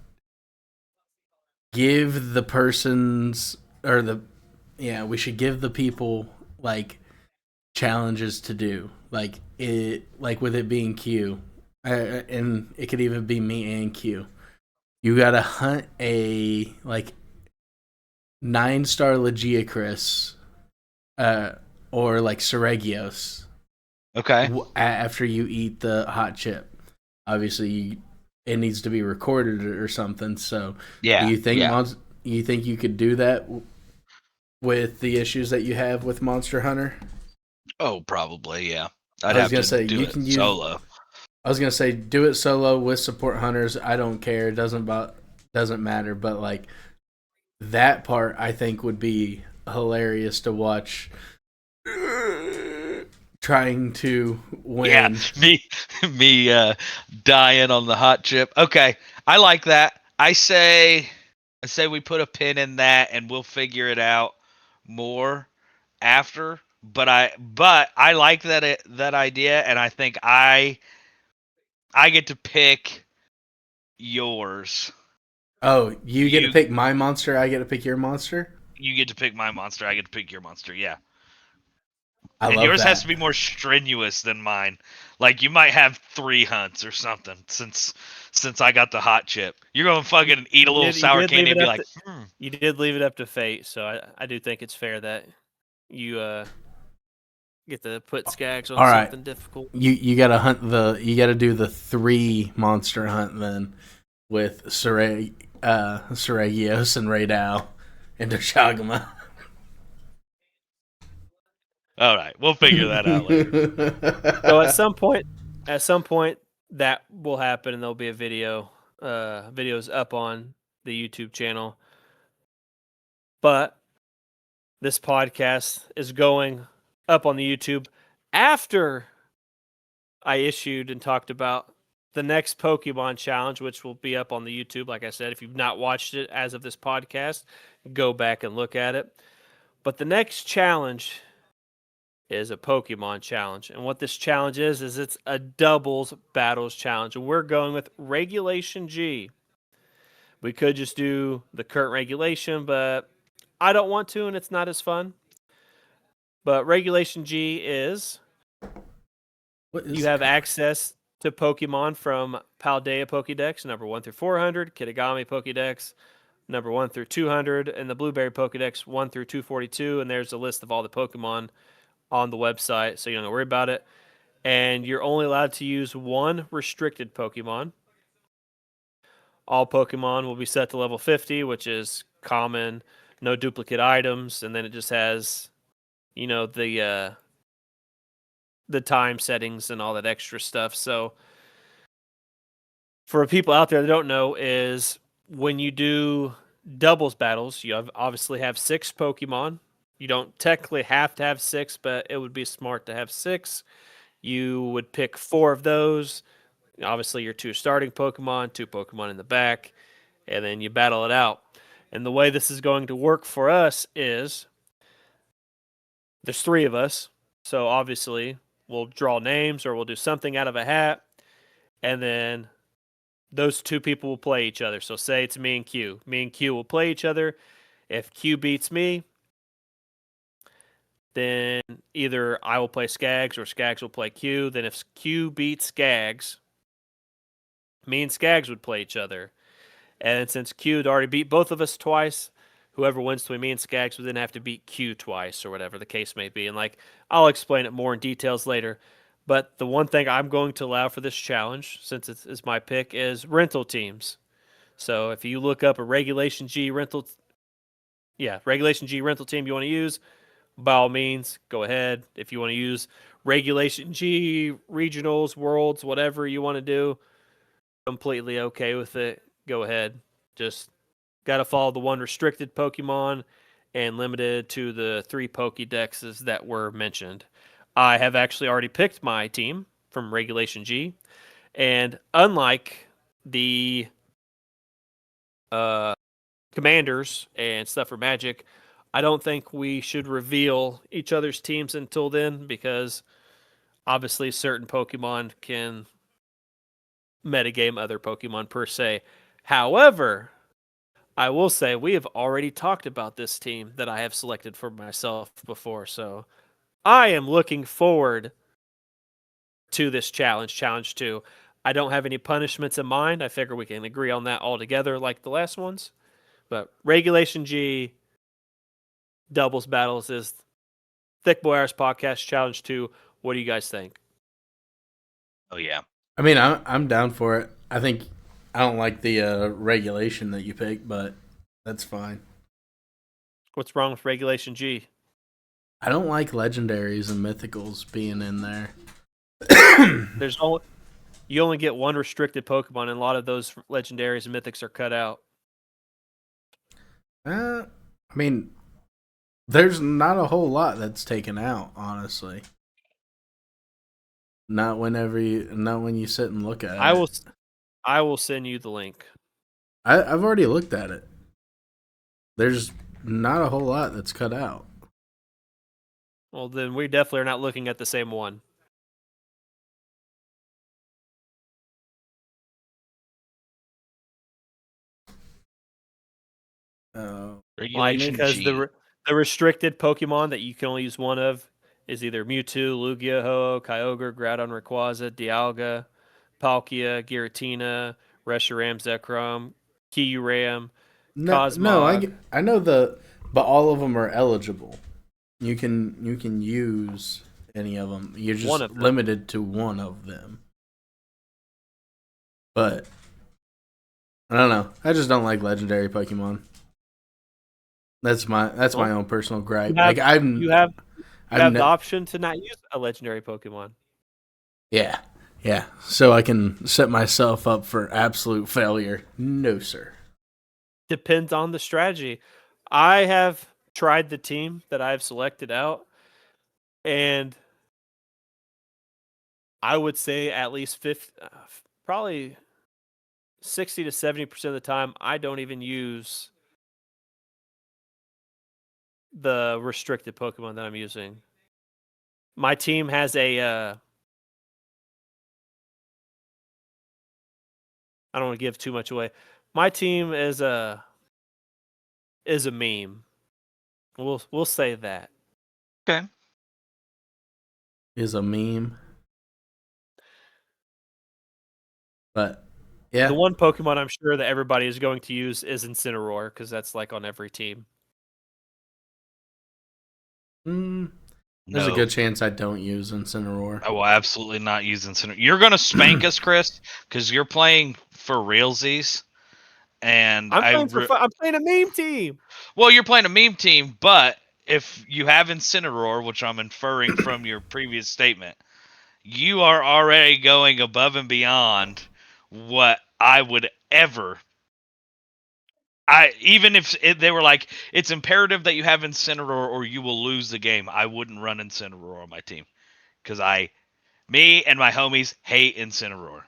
Speaker 1: give the persons we should give the people like challenges to do, like with it being Q, and it could even be me and Q. You gotta hunt a like 9-star Legiacris, or like Seregios.
Speaker 2: Okay.
Speaker 1: After you eat the hot chip, obviously it needs to be recorded or something. So,
Speaker 2: Yeah.
Speaker 1: do you think you think you could do that with the issues that you have with Monster Hunter?
Speaker 2: Oh, probably, yeah.
Speaker 1: I was gonna say you can use
Speaker 2: solo.
Speaker 1: I was gonna say do it solo with support hunters. I don't care. It doesn't matter. But like that part, I think would be hilarious to watch. Trying to win.
Speaker 2: Yeah, me dying on the hot chip. Okay, I like that. I say we put a pin in that, and we'll figure it out more after. But I like that idea, and I think I get to pick yours.
Speaker 1: Oh, you get to pick my monster. I get to pick your monster.
Speaker 2: You get to pick my monster. I get to pick your monster. Yeah.
Speaker 1: And
Speaker 2: yours has to be more strenuous than mine. Like you might have 3 hunts or something. Since I got the hot chip, you're gonna fucking eat a little sour candy and be like,
Speaker 3: You did leave it up to fate, so I do think it's fair that you get to put Skaggs on something difficult.
Speaker 1: You gotta you gotta do the 3 monster hunt then with Seregios and Raydal and Doshagama.
Speaker 2: All right, we'll figure that out later.
Speaker 3: So at some point, that will happen, and there'll be a videos up on the YouTube channel. But this podcast is going up on the YouTube after I issued and talked about the next Pokemon challenge, which will be up on the YouTube. Like I said, if you've not watched it as of this podcast, go back and look at it. But the next challenge is a Pokemon challenge. And what this challenge is it's a doubles battles challenge. And we're going with Regulation G. We could just do the current regulation, but I don't want to, and it's not as fun. But Regulation G is you have access to Pokemon from Paldea Pokédex, number 1 through 400, Kitagami Pokédex, number 1 through 200, and the Blueberry Pokédex, 1 through 242. And there's a list of all the Pokemon on the website, so you don't have to worry about it. And you're only allowed to use 1 restricted Pokemon. All Pokemon will be set to level 50, which is common, no duplicate items, and then it just has, the time settings and all that extra stuff. So for people out there that don't know, is when you do doubles battles, you obviously have 6 Pokemon. You don't technically have to have 6, but it would be smart to have 6. You would pick 4 of those. Obviously, your 2 starting Pokemon, 2 Pokemon in the back, and then you battle it out. And the way this is going to work for us is there's 3 of us. So obviously, we'll draw names or we'll do something out of a hat, and then those 2 people will play each other. So say it's me and Q. Me and Q will play each other. If Q beats me, then either I will play Skaggs or Skaggs will play Q. Then if Q beats Skaggs, me and Skaggs would play each other. And since Q had already beat both of us twice, whoever wins between me and Skaggs would then have to beat Q twice or whatever the case may be. And I'll explain it more in details later. But the one thing I'm going to allow for this challenge, since it's my pick, is rental teams. So if you look up a Regulation G rental team you want to use, by all means, go ahead. If you want to use Regulation G, regionals, worlds, whatever you want to do, completely okay with it. Go ahead. Just got to follow the one restricted Pokemon and limited to the 3 Pokédexes that were mentioned. I have actually already picked my team from Regulation G, and unlike the commanders and stuff for Magic, I don't think we should reveal each other's teams until then, because obviously certain Pokemon can metagame other Pokemon per se. However, I will say we have already talked about this team that I have selected for myself before, so I am looking forward to this challenge 2. I don't have any punishments in mind. I figure we can agree on that all together like the last ones. But Regulation G doubles battles is Thick Boy Hours Podcast Challenge 2. What do you guys think?
Speaker 2: Oh yeah.
Speaker 1: I mean, I'm down for it. I think I don't like the regulation that you picked, but that's fine.
Speaker 3: What's wrong with Regulation G?
Speaker 1: I don't like legendaries and mythicals being in there.
Speaker 3: You only get one restricted Pokemon, and a lot of those legendaries and mythics are cut out.
Speaker 1: I mean, there's not a whole lot that's taken out, honestly. Not when you sit and look at it.
Speaker 3: I will send you the link.
Speaker 1: I've already looked at it. There's not a whole lot that's cut out.
Speaker 3: Well, then we definitely are not looking at the same one.
Speaker 2: Regulation
Speaker 3: because
Speaker 2: G.
Speaker 3: the restricted Pokemon that you can only use one of is either Mewtwo, Lugia, Ho-Oh, Kyogre, Groudon, Rayquaza, Dialga, Palkia, Giratina, Reshiram, Zekrom, Kyurem, Cosmog.
Speaker 1: I know but all of them are eligible. You can use any of them. You're just limited to one of them. But I don't know. I just don't like legendary Pokemon. That's my own personal gripe.
Speaker 3: You have the option to not use a legendary Pokemon.
Speaker 1: Yeah. So I can set myself up for absolute failure. No, sir.
Speaker 3: Depends on the strategy. I have tried the team that I've selected out, and I would say at least probably 60 to 70% of the time, I don't even use the restricted Pokemon that I'm using. My team has a I don't want to give too much away. My team is a meme. We'll say that.
Speaker 2: Okay.
Speaker 1: Is a meme. But yeah.
Speaker 3: The one Pokemon I'm sure that everybody is going to use is Incineroar, because that's like on every team.
Speaker 1: There's a good chance I don't use Incineroar.
Speaker 2: I will absolutely not use Incineroar. You're going to spank us, Chris, because you're playing for realsies. And
Speaker 3: I'm playing a meme team.
Speaker 2: Well, you're playing a meme team, but if you have Incineroar, which I'm inferring from your previous statement, you are already going above and beyond what I would ever Even if they were like, it's imperative that you have Incineroar or you will lose the game, I wouldn't run Incineroar on my team because me and my homies hate Incineroar.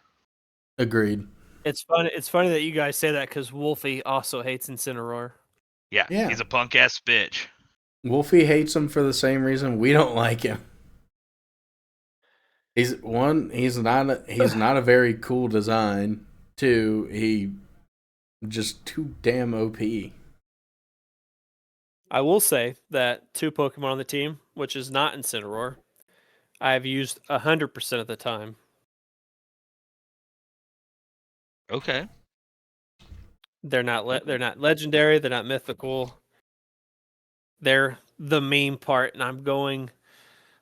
Speaker 1: Agreed.
Speaker 3: It's funny. It's funny that you guys say that because Wolfie also hates Incineroar.
Speaker 2: Yeah,
Speaker 1: Yeah.
Speaker 2: he's a punk ass bitch.
Speaker 1: Wolfie hates him for the same reason we don't like him. He's not a very cool design. Two, he just too damn OP.
Speaker 3: I will say that 2 Pokemon on the team, which is not Incineroar, I have used 100% of the time.
Speaker 2: Okay.
Speaker 3: They're not they're not legendary. They're not mythical. They're the meme part, and I'm going.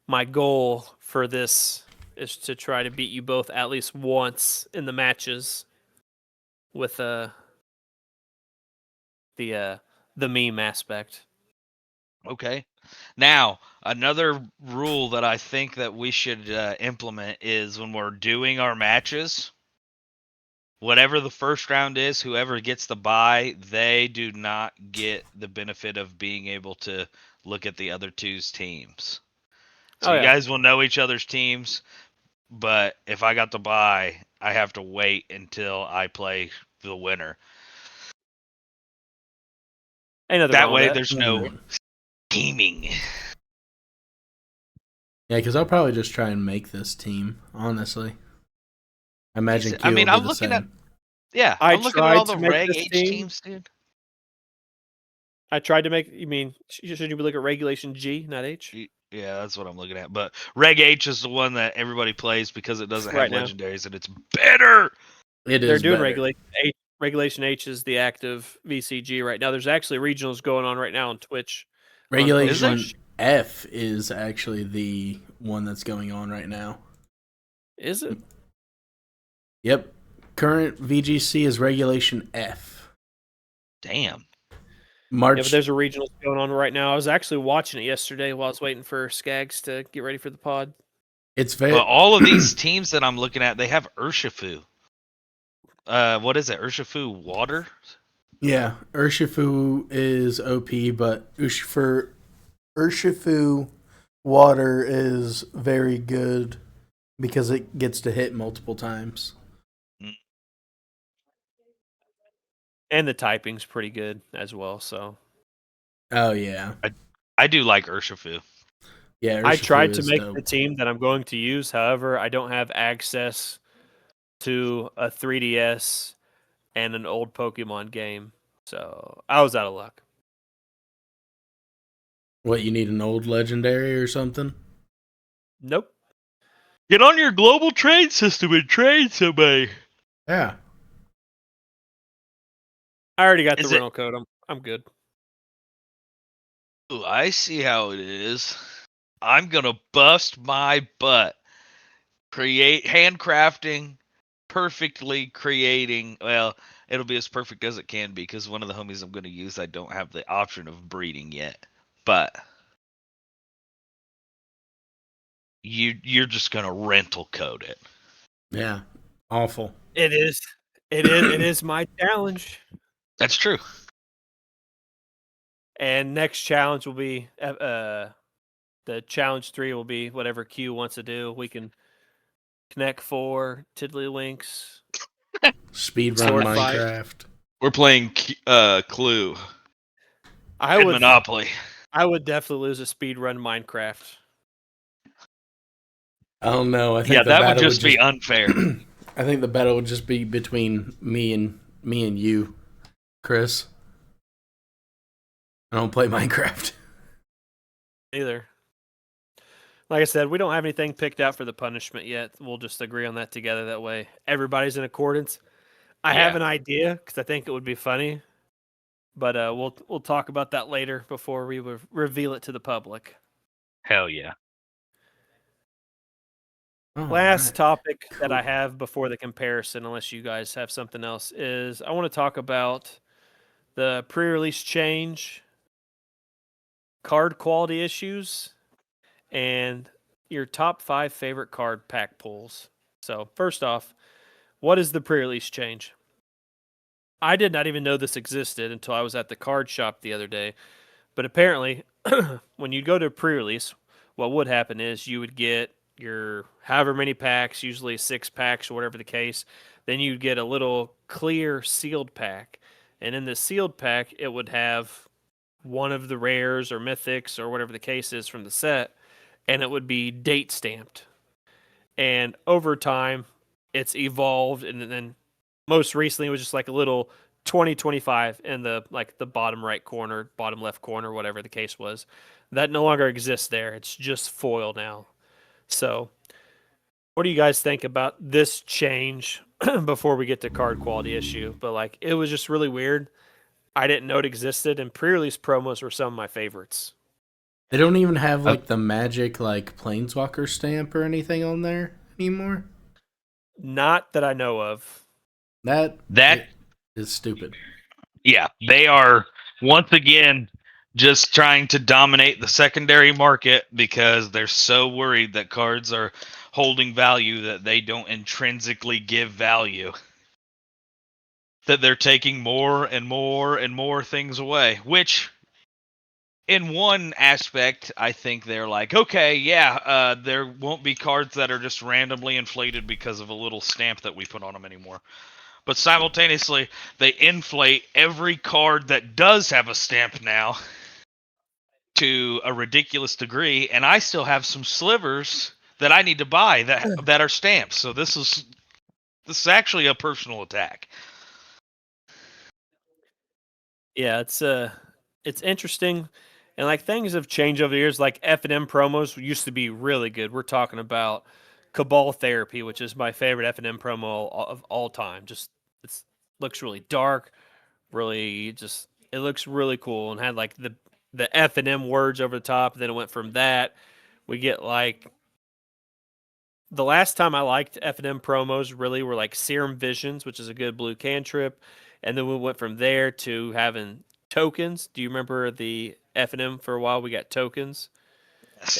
Speaker 3: My goal for this is to try to beat you both at least once in the matches with the meme aspect.
Speaker 2: Okay. Now, another rule that I think that we should implement is when we're doing our matches, whatever the first round is, whoever gets the bye, they do not get the benefit of being able to look at the other two's teams. So
Speaker 3: Oh
Speaker 2: you
Speaker 3: yeah,
Speaker 2: guys will know each other's teams, but if I got the bye, I have to wait until I play the winner.
Speaker 3: ain't nothing
Speaker 2: That
Speaker 3: wrong with
Speaker 2: way
Speaker 3: that.
Speaker 2: there's no teaming.
Speaker 1: Yeah, because I'll probably just try and make this team, honestly. I imagine Q will do
Speaker 2: I'm
Speaker 1: the
Speaker 2: looking
Speaker 1: same.
Speaker 2: I'm looking at all the
Speaker 3: to make
Speaker 2: Reg
Speaker 3: this
Speaker 2: H
Speaker 3: team.
Speaker 2: teams, dude.
Speaker 3: I tried to make. You mean should you look at Regulation G, not H?
Speaker 2: Yeah, that's what I'm looking at. But Reg H is the one that everybody plays because it doesn't have
Speaker 3: Right now,
Speaker 2: legendaries and it's better.
Speaker 1: It
Speaker 3: they're
Speaker 1: is
Speaker 3: doing
Speaker 1: better.
Speaker 3: Regulation H. Regulation H is the active VCG right now. There's actually regionals going on right now on Twitch.
Speaker 1: Regulation F is actually the one that's going on right now.
Speaker 3: Is it?
Speaker 1: Yep. Current VGC is Regulation F.
Speaker 2: Damn.
Speaker 3: Yeah, but
Speaker 1: March.
Speaker 3: there's a regionals going on right now. I was actually watching it yesterday while I was waiting for Skags to get ready for the pod.
Speaker 1: It's very.
Speaker 2: But all of these teams that I'm looking at, they have Urshifu. What is it? Urshifu Water?
Speaker 1: Yeah, Urshifu is OP, but Urshifu Water is very good because it gets to hit multiple times.
Speaker 3: And the typing's pretty good as well, so.
Speaker 1: Oh yeah,
Speaker 2: I do like Urshifu.
Speaker 1: yeah. Urshifu
Speaker 3: I tried to
Speaker 1: is
Speaker 3: make
Speaker 1: dope.
Speaker 3: the team that I'm going to use. However, I don't have access to a 3DS and an old Pokemon game. So I was out of luck.
Speaker 1: What, you need an old legendary or something?
Speaker 3: Nope.
Speaker 2: Get on your global trade system and trade somebody.
Speaker 1: Yeah.
Speaker 3: I already got the
Speaker 2: Is it-
Speaker 3: rental code. I'm good.
Speaker 2: Ooh, I see how it is. I'm gonna bust my butt. Handcrafting, perfectly creating. Well, it'll be as perfect as it can be because one of the homies I'm gonna use, I don't have the option of breeding yet. But you're just gonna rental code it.
Speaker 1: Yeah. Awful.
Speaker 3: It is. It is my challenge.
Speaker 2: That's true.
Speaker 3: And next challenge will be the challenge 3 will be whatever Q wants to do. We can connect 4 Tiddlywinks.
Speaker 1: Speedrun
Speaker 3: Sword fight.
Speaker 1: Minecraft.
Speaker 2: We're playing Clue
Speaker 3: I
Speaker 2: and
Speaker 3: would
Speaker 2: Monopoly.
Speaker 3: I would definitely lose a speedrun Minecraft.
Speaker 1: I don't know. I think
Speaker 2: Yeah,
Speaker 1: the
Speaker 2: that would
Speaker 1: battle
Speaker 2: just be unfair.
Speaker 1: I think the battle would just be between me and you, Chris. I don't play Minecraft.
Speaker 3: Either. Like I said, we don't have anything picked out for the punishment yet. We'll just agree on that together. That way, everybody's in accordance. I have an idea because I think it would be funny, but we'll talk about that later before we reveal it to the public.
Speaker 2: Hell yeah.
Speaker 3: Last topic that I
Speaker 1: Cool.
Speaker 3: have before the comparison, unless you guys have something else, is I want to talk about the pre-release change, card quality issues, and your top 5 favorite card pack pulls. So first off, what is the pre-release change? I did not even know this existed until I was at the card shop the other day. But apparently, when you go to pre-release, what would happen is you would get your however many packs, usually 6 packs or whatever the case. Then you'd get a little clear sealed pack, and in the sealed pack, it would have one of the rares or mythics or whatever the case is from the set, and it would be date stamped. And over time, it's evolved, and then most recently it was just like a little 2025 in the like the bottom right corner, bottom left corner, whatever the case was. That no longer exists there. It's just foil now. So, what do you guys think about this change before we get to card quality issue? But like it was just really weird. I didn't know it existed, and pre-release promos were some of my favorites.
Speaker 1: They don't even have
Speaker 2: Uh,
Speaker 1: like the magic like planeswalker stamp or anything on there anymore.
Speaker 3: Not that I know of.
Speaker 1: That
Speaker 2: that
Speaker 1: is stupid.
Speaker 2: Yeah, they are once again just trying to dominate the secondary market because they're so worried that cards are holding value that they don't intrinsically give value. That they're taking more and more and more things away, which in one aspect, I think they're like, okay, yeah, there won't be cards that are just randomly inflated because of a little stamp that we put on them anymore. But simultaneously, they inflate every card that does have a stamp now to a ridiculous degree, and I still have some slivers that I need to buy that are stamped. So this is actually a personal attack.
Speaker 3: Yeah, it's interesting, and like things have changed over the years. Like F&M promos used to be really good. We're talking about Cabal Therapy, which is my favorite F&M promo of all time. Just it's looks really dark, really just it looks really cool, and had like the F&M words over the top. And then it went from that. We get like the last time I liked F&M promos really were like Serum Visions, which is a good blue cantrip, and then we went from there to having tokens. Do you remember the F&M for a while? We got tokens,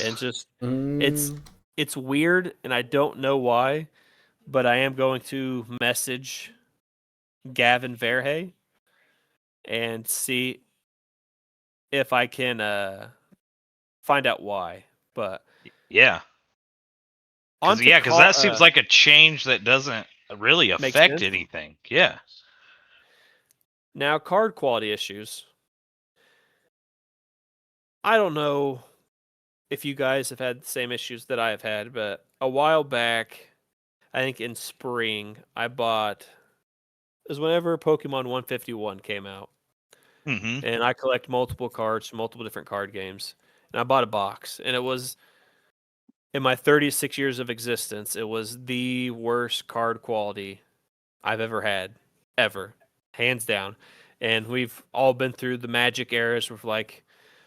Speaker 3: and just it's
Speaker 1: Mm,
Speaker 3: it's weird, and I don't know why, but I am going to message Gavin Verhey and see if I can find out why. But
Speaker 2: Yeah,
Speaker 3: on to
Speaker 2: because that seems like a change that doesn't really
Speaker 3: makes
Speaker 2: affect
Speaker 3: sense.
Speaker 2: anything. Yeah.
Speaker 3: Now card quality issues. I don't know if you guys have had the same issues that I have had, but a while back, I think in spring, I bought it was whenever Pokemon 151 came out,
Speaker 2: Mm-hmm.
Speaker 3: and I collect multiple cards from multiple different card games, and I bought a box, and it was in my 36 years of existence, it was the worst card quality I've ever had, ever, hands down. And we've all been through the Magic eras with like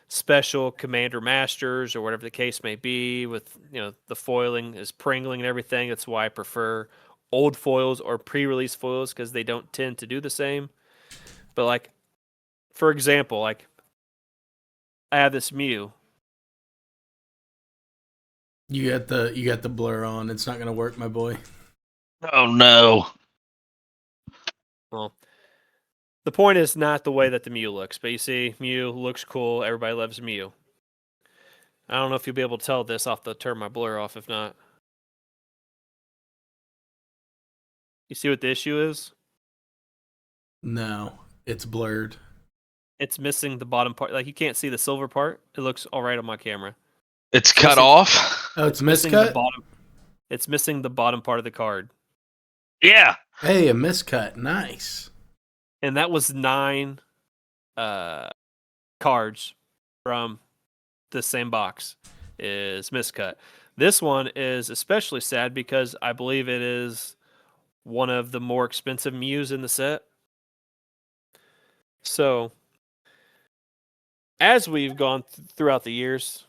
Speaker 3: special Commander Masters or whatever the case may be. With the foiling is pringling and everything. That's why I prefer old foils or pre-release foils because they don't tend to do the same. But like, for example, like I have this Mew.
Speaker 1: you got the blur on. It's not gonna work, my boy.
Speaker 2: Oh no.
Speaker 3: Well, the point is not the way that the Mew looks, but you see, Mew looks cool. Everybody loves Mew. I don't know if you'll be able to tell this off the turn my blur off. If not, you see what the issue is?
Speaker 1: No, it's blurred.
Speaker 3: It's missing the bottom part. Like you can't see the silver part. It looks all right on my camera.
Speaker 2: It's
Speaker 3: It's
Speaker 2: cut
Speaker 3: missing.
Speaker 2: off.
Speaker 1: Oh, it's
Speaker 3: Missing the
Speaker 1: miscut.
Speaker 3: bottom. It's missing the bottom part of the card,
Speaker 2: Yeah.
Speaker 1: Hey, a miscut. Nice.
Speaker 3: and that was 9 cards from the same box is miscut. This one is especially sad because I believe it is one of the more expensive Mews in the set. So as we've gone throughout the years,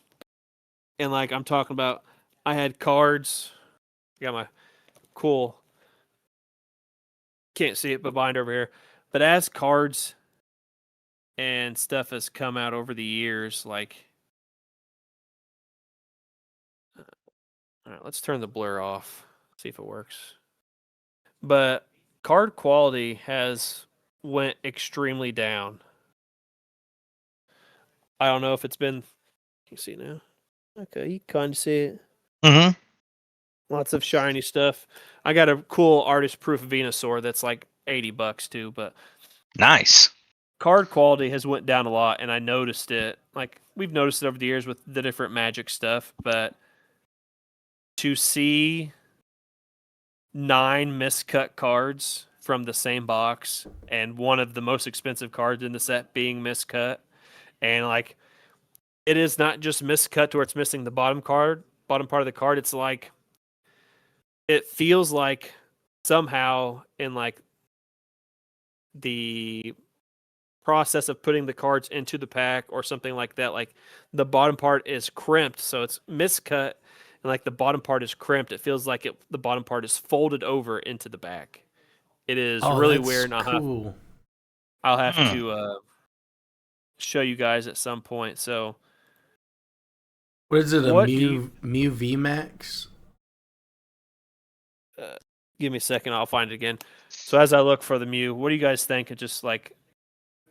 Speaker 3: and like I'm talking about, I had cards. I got my cool, can't see it, but bind over here. But as cards and stuff has come out over the years, like, all right, let's turn the blur off, see if it works. But card quality has went extremely down. I don't know if it's been. You see now? Okay, you can kind of see it.
Speaker 2: Mm-hmm.
Speaker 3: Lots of shiny stuff. I got a cool artist proof Venusaur that's like $80 too, but
Speaker 2: Nice.
Speaker 3: card quality has went down a lot, and I noticed it. Like we've noticed it over the years with the different Magic stuff, but to see 9 miscut cards from the same box and one of the most expensive cards in the set being miscut, and like it is not just miscut to where it's missing the bottom part of the card. It's like it feels like somehow in like the process of putting the cards into the pack or something like that, like the bottom part is crimped, so it's miscut, and like the bottom part is crimped. It feels like the bottom part is folded over into the back. It is
Speaker 1: Oh,
Speaker 3: really
Speaker 1: that's
Speaker 3: weird, and
Speaker 1: cool.
Speaker 3: I'll have
Speaker 2: Hmm.
Speaker 3: to show you guys at some point. So,
Speaker 1: What is it? A
Speaker 3: what do you?
Speaker 1: Mew VMAX?
Speaker 3: Give me a second. I'll find it again. So as I look for the Mew, what do you guys think? It just like,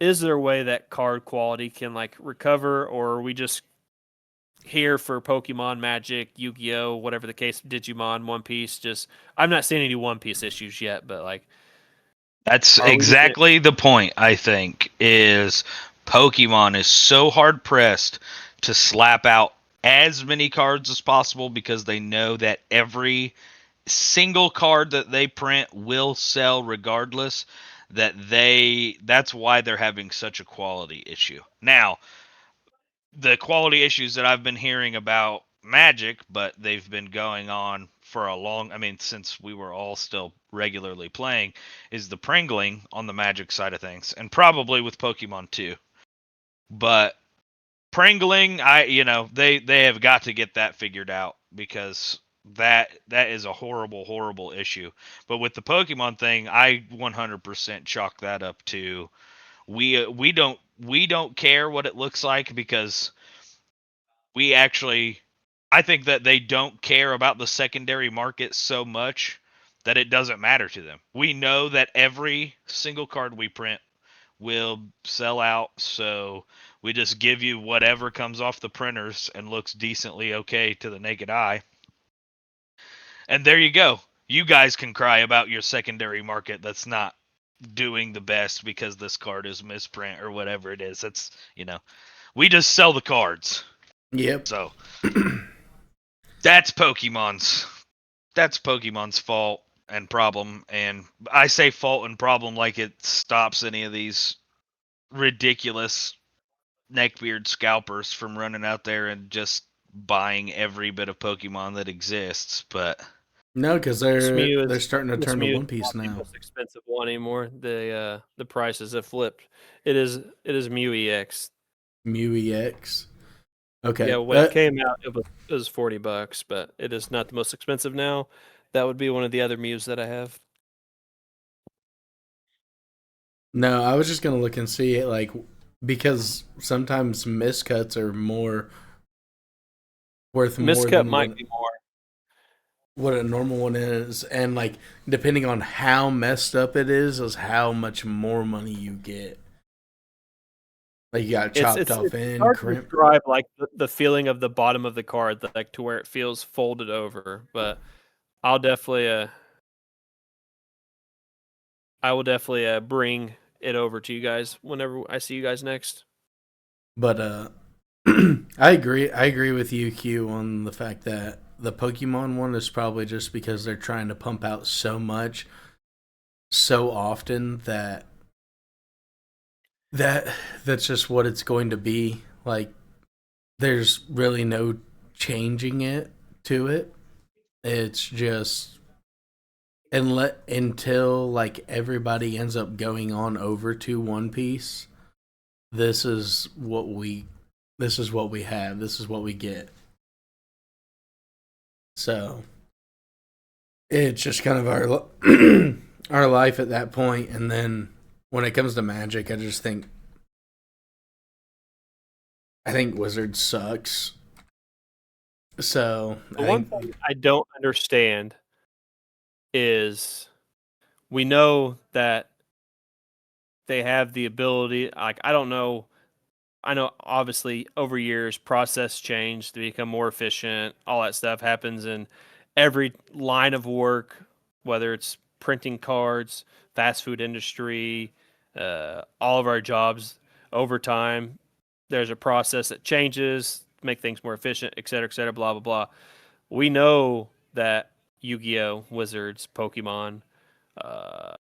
Speaker 3: is there a way that card quality can like recover, or are we just here for Pokemon, Magic, Yu-Gi-Oh, whatever the case, Digimon, One Piece? Just I'm not seeing any One Piece issues yet, but like,
Speaker 2: That's
Speaker 3: are we?
Speaker 2: exactly the point, I think, is Pokemon is so hard pressed to slap out as many cards as possible because they know that every single card that they print will sell regardless, that's why they're having such a quality issue. Now, the quality issues that I've been hearing about Magic, but they've been going on for since we were all still regularly playing, is the Pringling on the Magic side of things, and probably with Pokemon too. But Pringling, they have got to get that figured out because that is a horrible issue. But with the Pokemon thing, I 100% chalk that up to we don't care what it looks like because we actually I think that they don't care about the secondary market so much that it doesn't matter to them. We know that every single card we print will sell out, so we just give you whatever comes off the printers and looks decently okay to the naked eye. And there you go. You guys can cry about your secondary market that's not doing the best because this card is misprint or whatever it is. We just sell the cards.
Speaker 1: Yep.
Speaker 2: So that's Pokemon's fault and problem, and I say fault and problem like it stops any of these ridiculous neckbeard scalpers from running out there and just buying every bit of Pokemon that exists. But
Speaker 1: No, because they're starting to
Speaker 3: This
Speaker 1: turn to
Speaker 3: Mew is
Speaker 1: One Piece
Speaker 3: not the
Speaker 1: now.
Speaker 3: most expensive one anymore. The prices have flipped. It is Mew EX.
Speaker 1: Mew EX. Okay.
Speaker 3: Yeah, when it came out, it was $40, but it is not the most expensive now. That would be one of the other Mews that I have.
Speaker 1: No, I was just gonna look and see it, like, because sometimes miscuts are worth more
Speaker 3: Miscut
Speaker 1: than
Speaker 3: might be more.
Speaker 1: what a normal one is, and like depending on how messed up it is how much more money you get. Like you got
Speaker 3: It's
Speaker 1: chopped
Speaker 3: it's
Speaker 1: off
Speaker 3: it's
Speaker 1: in
Speaker 3: hard to
Speaker 1: crimp.
Speaker 3: describe like the feeling of the bottom of the card, like to where it feels folded over. But I'll definitely I will definitely bring it over to you guys whenever I see you guys next.
Speaker 1: But I agree with you, Q, on the fact that the Pokemon one is probably just because they're trying to pump out so much so often that that's just what it's going to be. Like there's really no changing it to it. It's just until like everybody ends up going on over to One Piece, this is what we this is what we have. This is what we get. So it's just kind of our our life at that point. And then when it comes to Magic, I think Wizard sucks. So
Speaker 3: The one thing I don't understand is we know that they have the ability. Like, I don't know. I know obviously over years process change to become more efficient. All that stuff happens in every line of work, whether it's printing cards, fast food industry, all of our jobs. Over time, there's a process that changes, to make things more efficient, et cetera, blah blah blah. We know that Yu-Gi-Oh, Wizards, Pokemon, uh,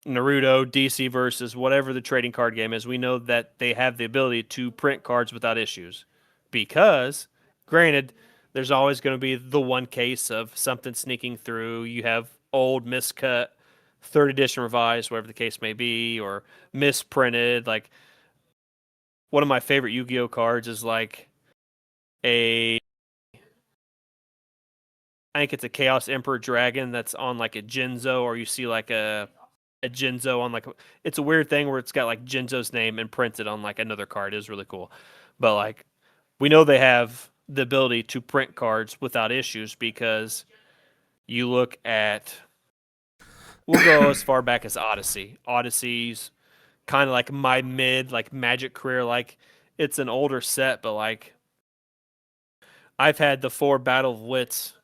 Speaker 3: Naruto, DC versus whatever the trading card game is, we know that they have the ability to print cards without issues. Because, granted, there's always going to be the one case of something sneaking through. You have old, miscut, third edition revised, whatever the case may be, or misprinted. Like, one of my favorite Yu Gi Oh cards is like a. I think it's a Chaos Emperor Dragon that's on like a Jinzo, or you see like a Jinzo on like it's a weird thing where it's got like Jinzo's name imprinted on like another card. It is really cool. But like we know they have the ability to print cards without issues because you look at we'll go as far back as Odyssey. Odyssey's kind of like my mid like Magic career. Like it's an older set, but like I've had the 4 Battle of Wits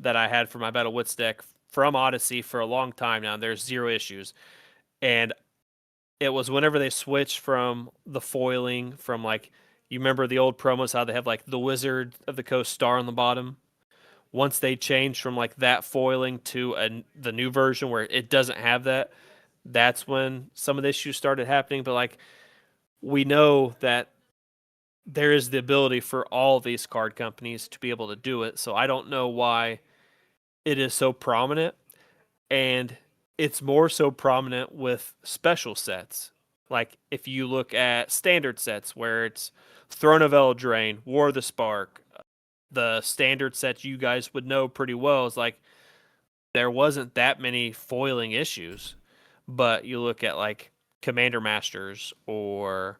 Speaker 3: that I had for my Battle Wits deck from Odyssey for a long time now. There's 0 issues. And it was whenever they switched from the foiling from like you remember the old promos how they have like the Wizard of the Coast star on the bottom. Once they changed from like that foiling to the new version where it doesn't have that, that's when some of the issues started happening. But like we know that there is the ability for all these card companies to be able to do it. So I don't know why it is so prominent. And it's more so prominent with special sets. Like if you look at standard sets where it's Throne of Eldraine, War of the Spark, the standard sets you guys would know pretty well is like there wasn't that many foiling issues. But you look at like Commander Masters or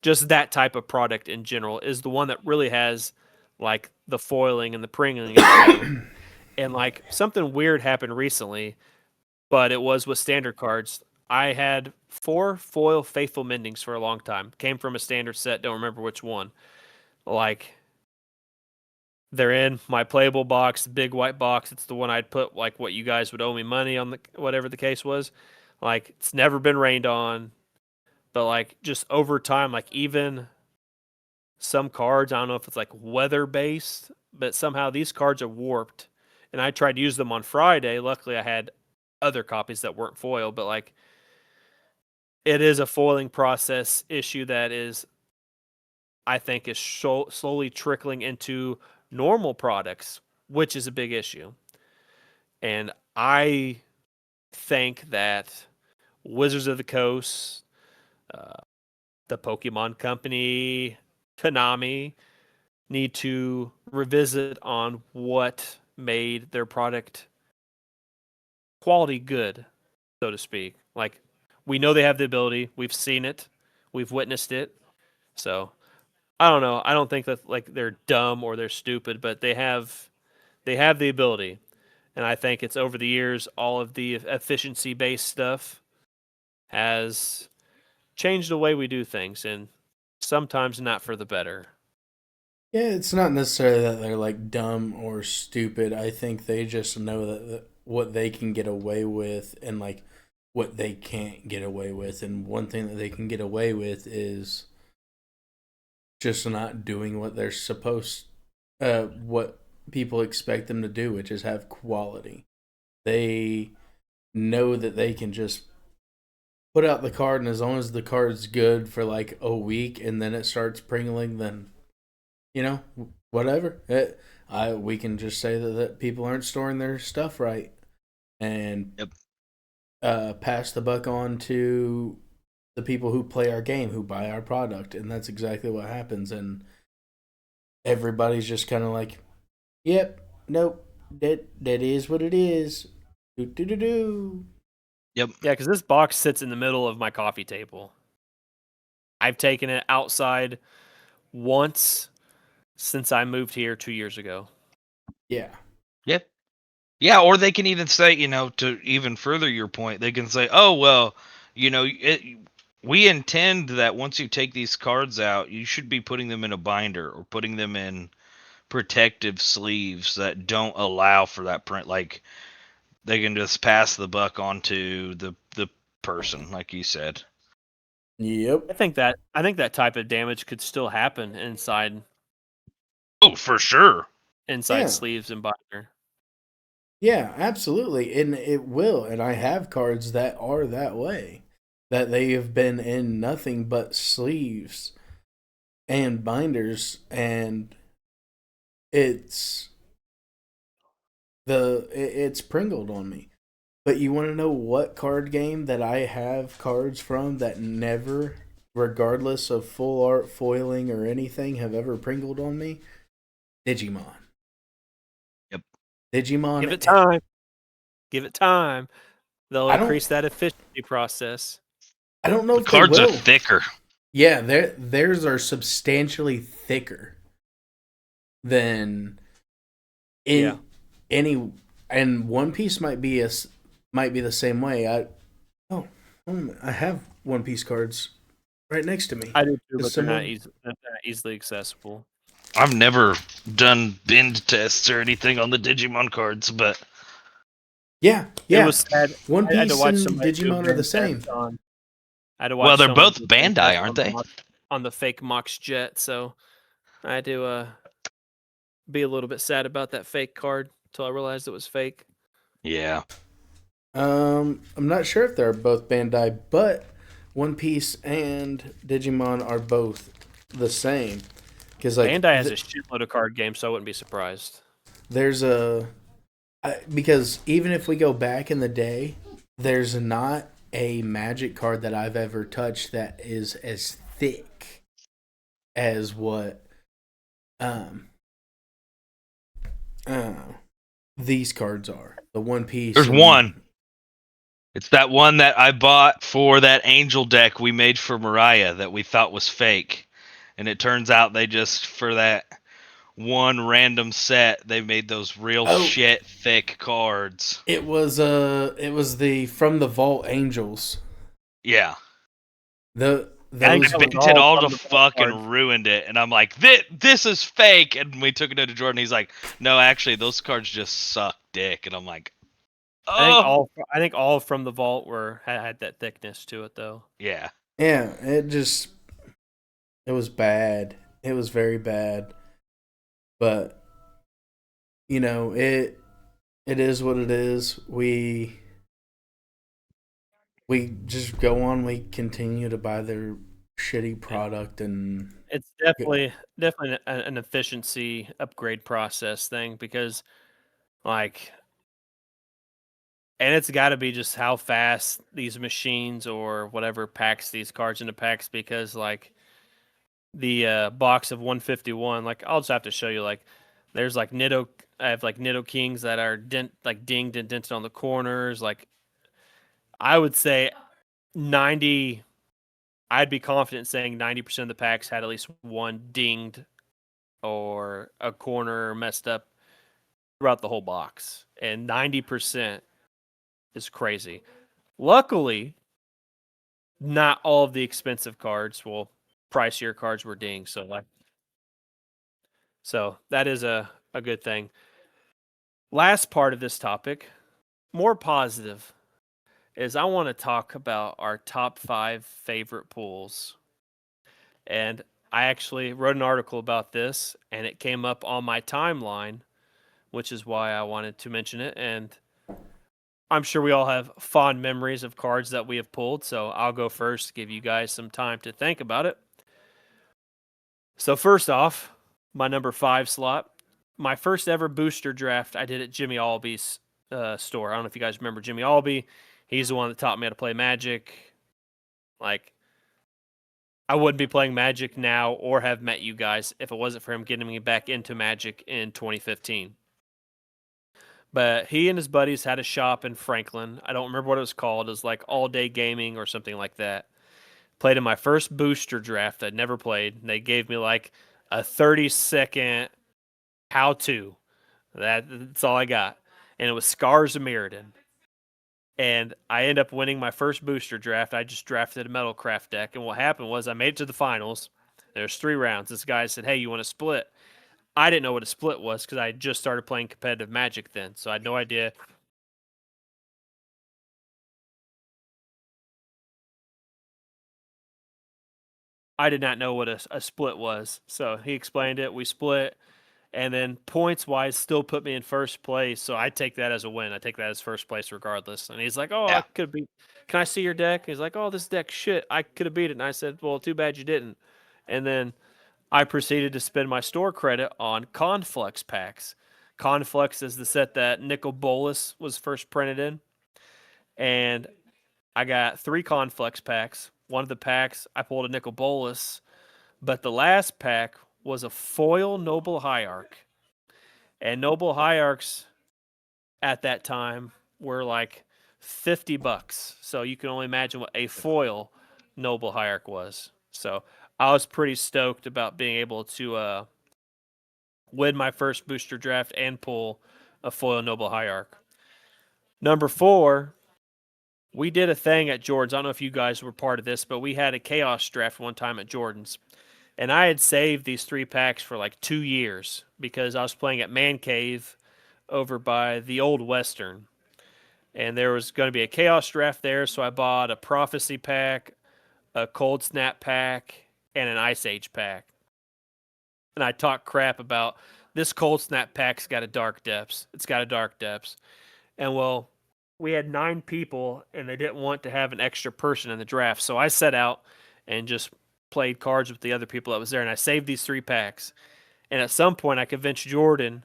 Speaker 3: just that type of product in general is the one that really has like the foiling and the pringling issue. And like something weird happened recently but it was with standard cards. I had 4 foil Faithful Mendings for a long time. Came from a standard set, don't remember which one. Like, they're in my playable box, big white box. It's the one I'd put, like, what you guys would owe me money on, the whatever the case was. Like, it's never been rained on. But, like, just over time, like, even some cards, I don't know if it's, like, weather-based, but somehow these cards are warped. And I tried to use them on Friday. Luckily, I had other copies that weren't foil, but, like, it is a foiling process issue that is, I think, is slowly trickling into normal products, which is a big issue. And I think that Wizards of the Coast, the Pokemon Company, Konami need to revisit on what made their product quality good, so to speak. Like, we know they have the ability. We've seen it. We've witnessed it. So I don't know. I don't think that like they're dumb or they're stupid, but they have the ability. And I think it's over the years all of the efficiency based stuff has changed the way we do things and sometimes not for the better.
Speaker 1: Yeah, it's not necessarily that they're like dumb or stupid. I think they just know that what they can get away with and like what they can't get away with. And one thing that they can get away with is just not doing what they're supposed what people expect them to do, which is have quality. They know that they can just put out the card, and as long as the card's good for like a week and then it starts pringling, then you know, whatever. We can just say that people aren't storing their stuff right, and
Speaker 2: Yep.
Speaker 1: Pass the buck on to the people who play our game, who buy our product, and that's exactly what happens. And everybody's just kind of like, "Yep, nope, that is what it is." Do do do do.
Speaker 2: Yep.
Speaker 3: Yeah, because this box sits in the middle of my coffee table. I've taken it outside once since I moved here 2 years ago.
Speaker 1: Yeah.
Speaker 2: Yep. Yeah, or they can even say, to even further your point, they can say, "Oh well, we intend that once you take these cards out, you should be putting them in a binder or putting them in protective sleeves that don't allow for that print. Like they can just pass the buck on to the person, like you said.
Speaker 1: Yep.
Speaker 3: I think that type of damage could still happen inside
Speaker 2: Oh, for sure.
Speaker 1: Yeah.
Speaker 3: sleeves and binder.
Speaker 1: Yeah, absolutely. And it will. And I have cards that are that way. That they have been in nothing but sleeves and binders, and it's it's pringled on me. But you want to know what card game that I have cards from that never, regardless of full art foiling or anything, have ever pringled on me? Digimon.
Speaker 2: Yep.
Speaker 1: Digimon.
Speaker 3: Give it time. Give it time. They'll
Speaker 1: I don't-
Speaker 3: increase that efficiency process.
Speaker 1: I don't know
Speaker 2: The
Speaker 1: if they
Speaker 2: cards are
Speaker 1: will.
Speaker 2: thicker.
Speaker 1: Yeah, theirs are substantially thicker than
Speaker 3: Yeah.
Speaker 1: any, and One Piece might be the same way. I have One Piece cards right next to me.
Speaker 3: I do too,
Speaker 1: Is
Speaker 3: but they're not,
Speaker 1: someone-
Speaker 3: they're not easily accessible.
Speaker 2: I've never done bend tests or anything on the Digimon cards, but
Speaker 1: Yeah,
Speaker 3: It
Speaker 1: yeah.
Speaker 3: was sad.
Speaker 1: One
Speaker 3: I had to
Speaker 1: Piece
Speaker 3: watch
Speaker 1: and
Speaker 3: somebody do
Speaker 1: Digimon are the same.
Speaker 3: I had to watch
Speaker 2: well, they're
Speaker 3: someone
Speaker 2: both
Speaker 3: do a band
Speaker 2: Bandai,
Speaker 3: test
Speaker 2: aren't they?
Speaker 3: on the fake Mox Jet, so I had to be a little bit sad about that fake card until I realized it was fake.
Speaker 2: Yeah.
Speaker 1: I'm not sure if they're both Bandai, but One Piece and Digimon are both the same. Because
Speaker 3: Bandai has a shitload of card games, so I wouldn't be surprised.
Speaker 1: there's because even if we go back in the day, there's not a Magic card that I've ever touched that is as thick as what these cards are. The One Piece.
Speaker 2: There's one. It's that one that I bought for that angel deck we made for Mariah that we thought was fake. And it turns out they just, for that one random set, they made those real shit thick cards.
Speaker 1: It was the From the Vault Angels.
Speaker 2: Yeah.
Speaker 1: Those
Speaker 2: bent it all to fucking ruined it, and I'm like, this is fake. And we took it to Jordan. He's like, no, actually, those cards just suck dick. And I'm like, oh,
Speaker 3: I think all From the Vault had that thickness to it, though.
Speaker 2: yeah.
Speaker 1: Yeah, it was bad. It was very bad. But it is what it is. We just go on. We continue to buy their shitty product, and
Speaker 3: It's definitely an efficiency upgrade process thing, because like, and it's got to be just how fast these machines or whatever packs these cards into packs, because like the box of 151, like I'll just have to show you, like there's like I have like Nido Kings that are dinged and dented on the corners. Like I would say 90, I'd be confident saying 90% of the packs had at least one dinged or a corner messed up throughout the whole box. And 90% is crazy. Luckily, not all of the expensive cards, pricier cards were dinged. So that is a good thing. Last part of this topic, more positive, is I want to talk about our top 5 favorite pools. And I actually wrote an article about this, and it came up on my timeline, which is why I wanted to mention it. And I'm sure we all have fond memories of cards that we have pulled, so I'll go first to give you guys some time to think about it. So first off, my number 5 slot, my first ever booster draft I did at Jimmy Albee's store. I don't know if you guys remember Jimmy Albee. He's the one that taught me how to play Magic. Like, I wouldn't be playing Magic now or have met you guys if it wasn't for him getting me back into Magic in 2015. But he and his buddies had a shop in Franklin. I don't remember what it was called. It was like All Day Gaming or something like that. Played in my first booster draft. I'd never played. They gave me like a 30-second how-to. That's all I got. And it was Scars of Mirrodin. And I end up winning my first booster draft. I just drafted a Metalcraft deck. And what happened was I made it to the finals. There's 3 rounds. This guy said, hey, you want to split? I didn't know what a split was because I had just started playing competitive Magic then. So I had no idea. I did not know what a split was. So he explained it. We split. And then points wise, still put me in first place. So I take that as a win. I take that as first place regardless. And he's like, oh, I
Speaker 2: Yeah.
Speaker 3: could be. Can I see your deck? He's like, oh, this deck shit. I could have beat it. And I said, well, too bad you didn't. And then I proceeded to spend my store credit on Conflux packs. Conflux is the set that Nicol Bolas was first printed in. And I got 3 Conflux packs. One of the packs, I pulled a Nicol Bolas. But the last pack was a foil Noble Hierarch. And Noble Hierarchs at that time were like $50. So you can only imagine what a foil Noble Hierarch was. So I was pretty stoked about being able to win my first booster draft and pull a foil Noble Hierarch. Number 4, we did a thing at Jordan's. I don't know if you guys were part of this, but we had a Chaos draft one time at Jordan's. And I had saved these 3 packs for like 2 years because I was playing at Man Cave over by the Old Western. And there was going to be a Chaos draft there, so I bought a Prophecy pack, a Cold Snap pack, and an Ice Age pack. And I talked crap about this Cold Snap pack's got a Dark Depths. It's got a Dark Depths. And well, we had 9 people, and they didn't want to have an extra person in the draft. So I set out and just played cards with the other people that was there, and I saved these 3 packs. And at some point, I convinced Jordan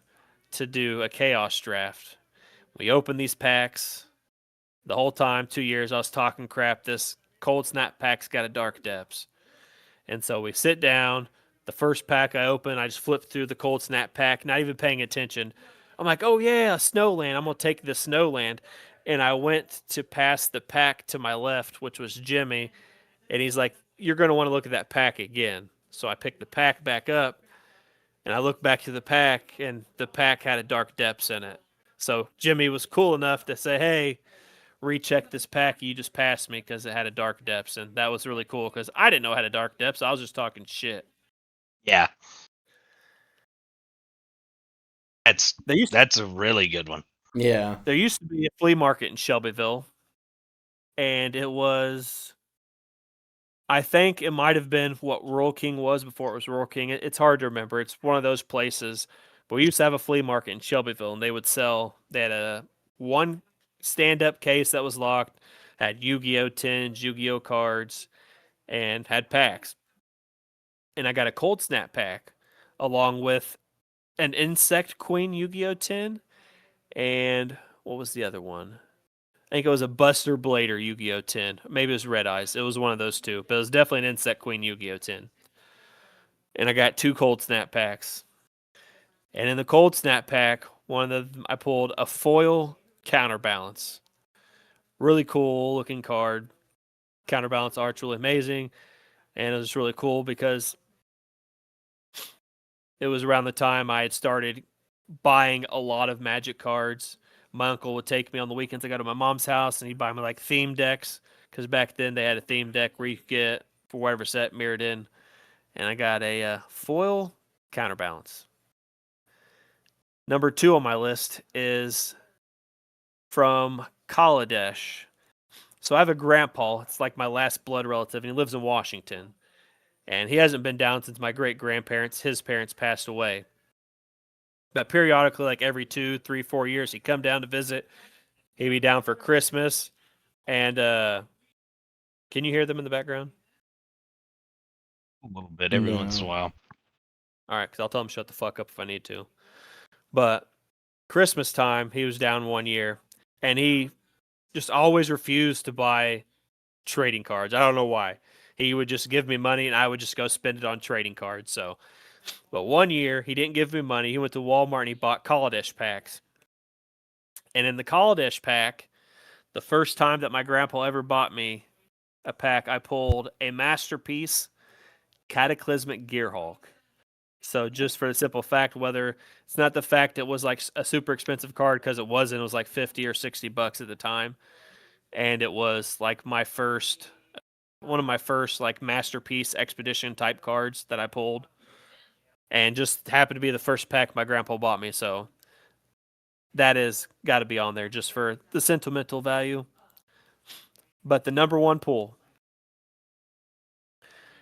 Speaker 3: to do a Chaos draft. We opened these packs. The whole time, 2 years, I was talking crap. This Cold Snap pack's got a Dark Depths. And so we sit down. The first pack I open, I just flip through the Cold Snap pack, not even paying attention. I'm like, oh yeah, Snowland. I'm going to take the Snowland. And I went to pass the pack to my left, which was Jimmy. And he's like, you're going to want to look at that pack again. So I picked the pack back up. And I looked back to the pack, and the pack had a Dark Depths in it. So Jimmy was cool enough to say, hey, recheck this pack you just passed me because it had a Dark Depths. And that was really cool because I didn't know it had a Dark Depths. I was just talking shit.
Speaker 2: Yeah.
Speaker 3: There used
Speaker 2: That's a really good one.
Speaker 1: Yeah.
Speaker 3: There used to be a flea market in Shelbyville, and it was, I think it might have been what Rural King was before it was Rural King. It's hard to remember. It's one of those places. But we used to have a flea market in Shelbyville, and they had a one stand-up case that was locked, had Yu-Gi-Oh! Tins, Yu-Gi-Oh! Cards, and had packs. And I got a Cold Snap pack along with an Insect Queen Yu-Gi-Oh! Tin, and what was the other one? I think it was a Buster Blader Yu-Gi-Oh! Tin. Maybe it was Red Eyes. It was one of those two, but it was definitely an Insect Queen Yu-Gi-Oh! Tin. And I got 2 Cold Snap packs. And in the Cold Snap pack, I pulled a foil Counterbalance. Really cool looking card. Counterbalance art's really amazing. And it was really cool because it was around the time I had started buying a lot of Magic cards. My uncle would take me on the weekends. I go to my mom's house, and he'd buy me like theme decks because back then they had a theme deck where you could get for whatever set mirrored in. And I got a foil Counterbalance. Number 2 on my list is from Kaladesh. So I have a grandpa. It's like my last blood relative, and he lives in Washington. And he hasn't been down since my great-grandparents, his parents, passed away. But periodically, like every 2, 3, 4 years, he'd come down to visit. He'd be down for Christmas. And can you hear them in the background?
Speaker 2: A little bit every once in a
Speaker 1: No.
Speaker 2: while.
Speaker 3: All right, because I'll tell him shut the fuck up if I need to. But Christmas time, he was down 1 year, and he just always refused to buy trading cards. I don't know why. He would just give me money, and I would just go spend it on trading cards. So, but 1 year, he didn't give me money. He went to Walmart, and he bought Kaladesh packs. And in the Kaladesh pack, the first time that my grandpa ever bought me a pack, I pulled a Masterpiece Cataclysmic Gearhulk. So just for the simple fact, whether it's not the fact it was like a super expensive card because it wasn't, it was like $50 or $60 at the time. and it was like one of my first like masterpiece expedition type cards that I pulled, and just happened to be the first pack my grandpa bought me. So that is got to be on there just for the sentimental value. But the number one pull,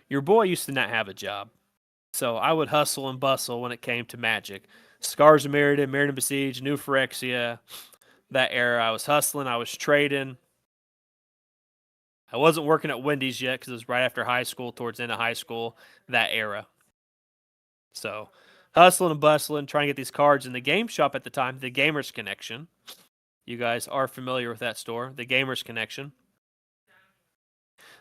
Speaker 3: your boy used to not have a job, so I would hustle and bustle when it came to Magic. Scars of Mirrodin, Mirrodin Besiege, New Phyrexia, that era. I was hustling, I was trading. I wasn't working at Wendy's yet because it was right after high school, towards the end of high school, that era. So hustling and bustling, trying to get these cards in the game shop at the time, the Gamers Connection. You guys are familiar with that store, the Gamers Connection.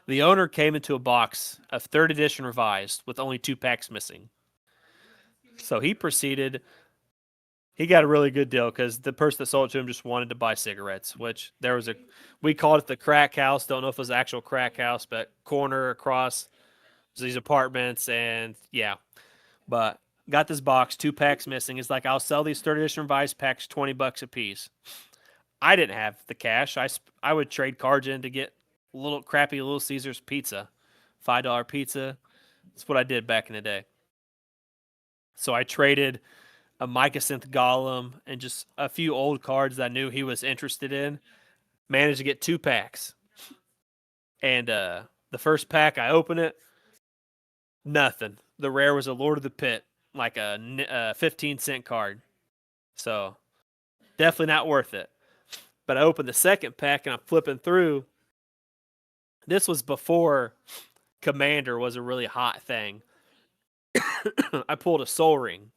Speaker 3: The owner came into a box of 3rd edition revised with only 2 packs missing. So he proceeded. He got a really good deal because the person that sold it to him just wanted to buy cigarettes, which we called it the crack house. Don't know if it was an actual crack house, but corner across these apartments, and yeah. But got this box, 2 packs missing. It's like, I'll sell these 3rd edition revised packs $20 a piece. I didn't have the cash. I would trade cards in to get little crappy Little Caesars pizza, $5 pizza. That's what I did back in the day. So I traded a Mycosynth Golem and just a few old cards that I knew he was interested in. Managed to get 2 packs. And the first pack, I open it, nothing. The rare was a Lord of the Pit, like a 15-cent card. So definitely not worth it. But I opened the second pack and I'm flipping through. This was before Commander was a really hot thing. I pulled a Soul Ring.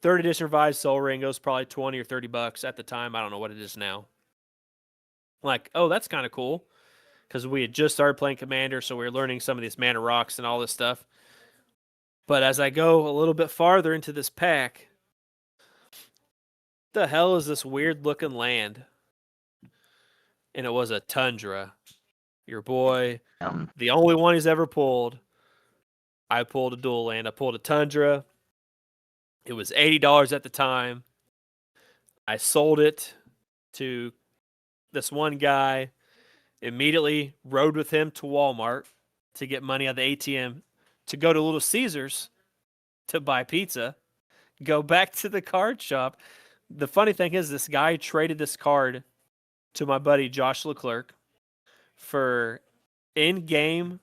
Speaker 3: 3rd edition revised Soul Ring goes probably $20 or $30 at the time. I don't know what it is now. Like, oh, that's kind of cool. Because we had just started playing Commander, so we were learning some of these mana rocks and all this stuff. But as I go a little bit farther into this pack, the hell is this weird looking land? And it was a Tundra. Your boy, the only one he's ever pulled. I pulled a dual land. I pulled a Tundra. It was $80 at the time. I sold it to this one guy. Immediately rode with him to Walmart to get money out of the ATM to go to Little Caesars to buy pizza. Go back to the card shop. The funny thing is, this guy traded this card to my buddy Josh Leclerc for in-game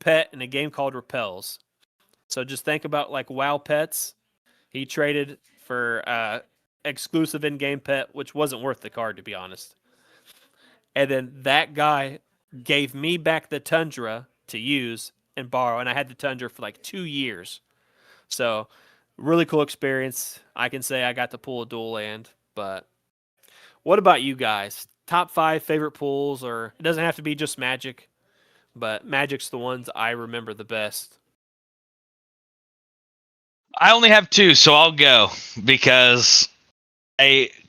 Speaker 3: pet in a game called Repels. So just think about like WoW pets. He traded for exclusive in-game pet, which wasn't worth the card, to be honest. And then that guy gave me back the Tundra to use and borrow, and I had the Tundra for like 2 years. So really cool experience. I can say I got to pull a dual land. But what about you guys? Top 5 favorite pulls, or it doesn't have to be just Magic, but Magic's the ones I remember the best.
Speaker 2: I only have 2, so I'll go because,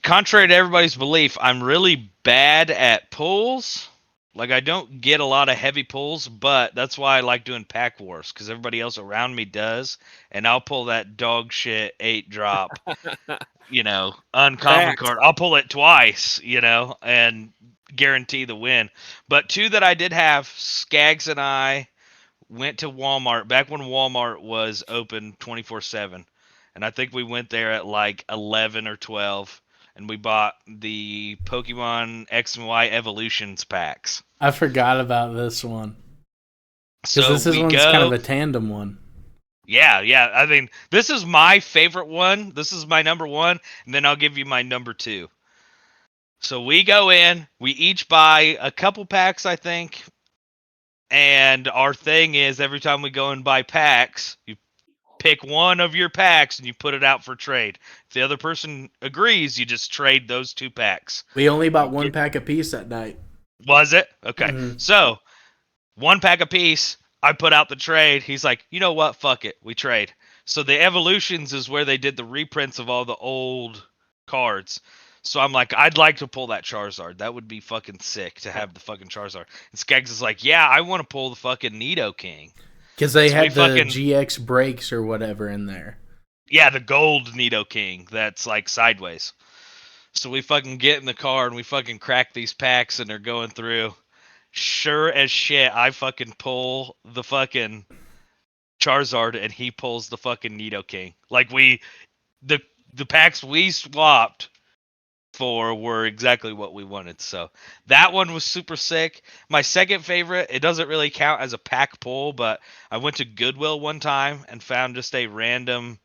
Speaker 2: contrary to everybody's belief, I'm really bad at pulls. Like, I don't get a lot of heavy pulls, but that's why I like doing pack wars, because everybody else around me does, and I'll pull that dog shit 8-drop, uncommon
Speaker 3: Fact.
Speaker 2: card. I'll pull it twice, and guarantee the win. But 2 that I did have, Skags and I went to Walmart back when Walmart was open 24/7, and I think we went there at like 11 or 12, and we bought the Pokemon X and Y Evolutions packs.
Speaker 1: I forgot about this one.
Speaker 2: So
Speaker 1: this is kind of a tandem one.
Speaker 2: Yeah. I mean, this is my favorite one. This is my number 1, and then I'll give you my number 2. So we go in, we each buy a couple packs, I think. And our thing is, every time we go and buy packs, you pick one of your packs and you put it out for trade. If the other person agrees, you just trade those 2 packs.
Speaker 1: We only bought 1 pack apiece that night.
Speaker 2: Was it? Okay.
Speaker 1: Mm-hmm.
Speaker 2: So, 1 pack apiece, I put out the trade. He's like, you know what? Fuck it. We trade. So the Evolutions is where they did the reprints of all the old cards. So I'm like, I'd like to pull that Charizard. That would be fucking sick to have the fucking Charizard. And Skeggs is like, yeah, I want to pull the fucking Nidoking.
Speaker 1: Because they had the GX breaks or whatever in there.
Speaker 2: Yeah, the gold Nidoking that's like sideways. So we fucking get in the car and we fucking crack these packs and they're going through. Sure as shit, I fucking pull the fucking Charizard and he pulls the fucking Nidoking. Like the packs we swapped for were exactly what we wanted. So that one was super sick. My second favorite, it doesn't really count as a pack pull, but I went to Goodwill one time and found just a random.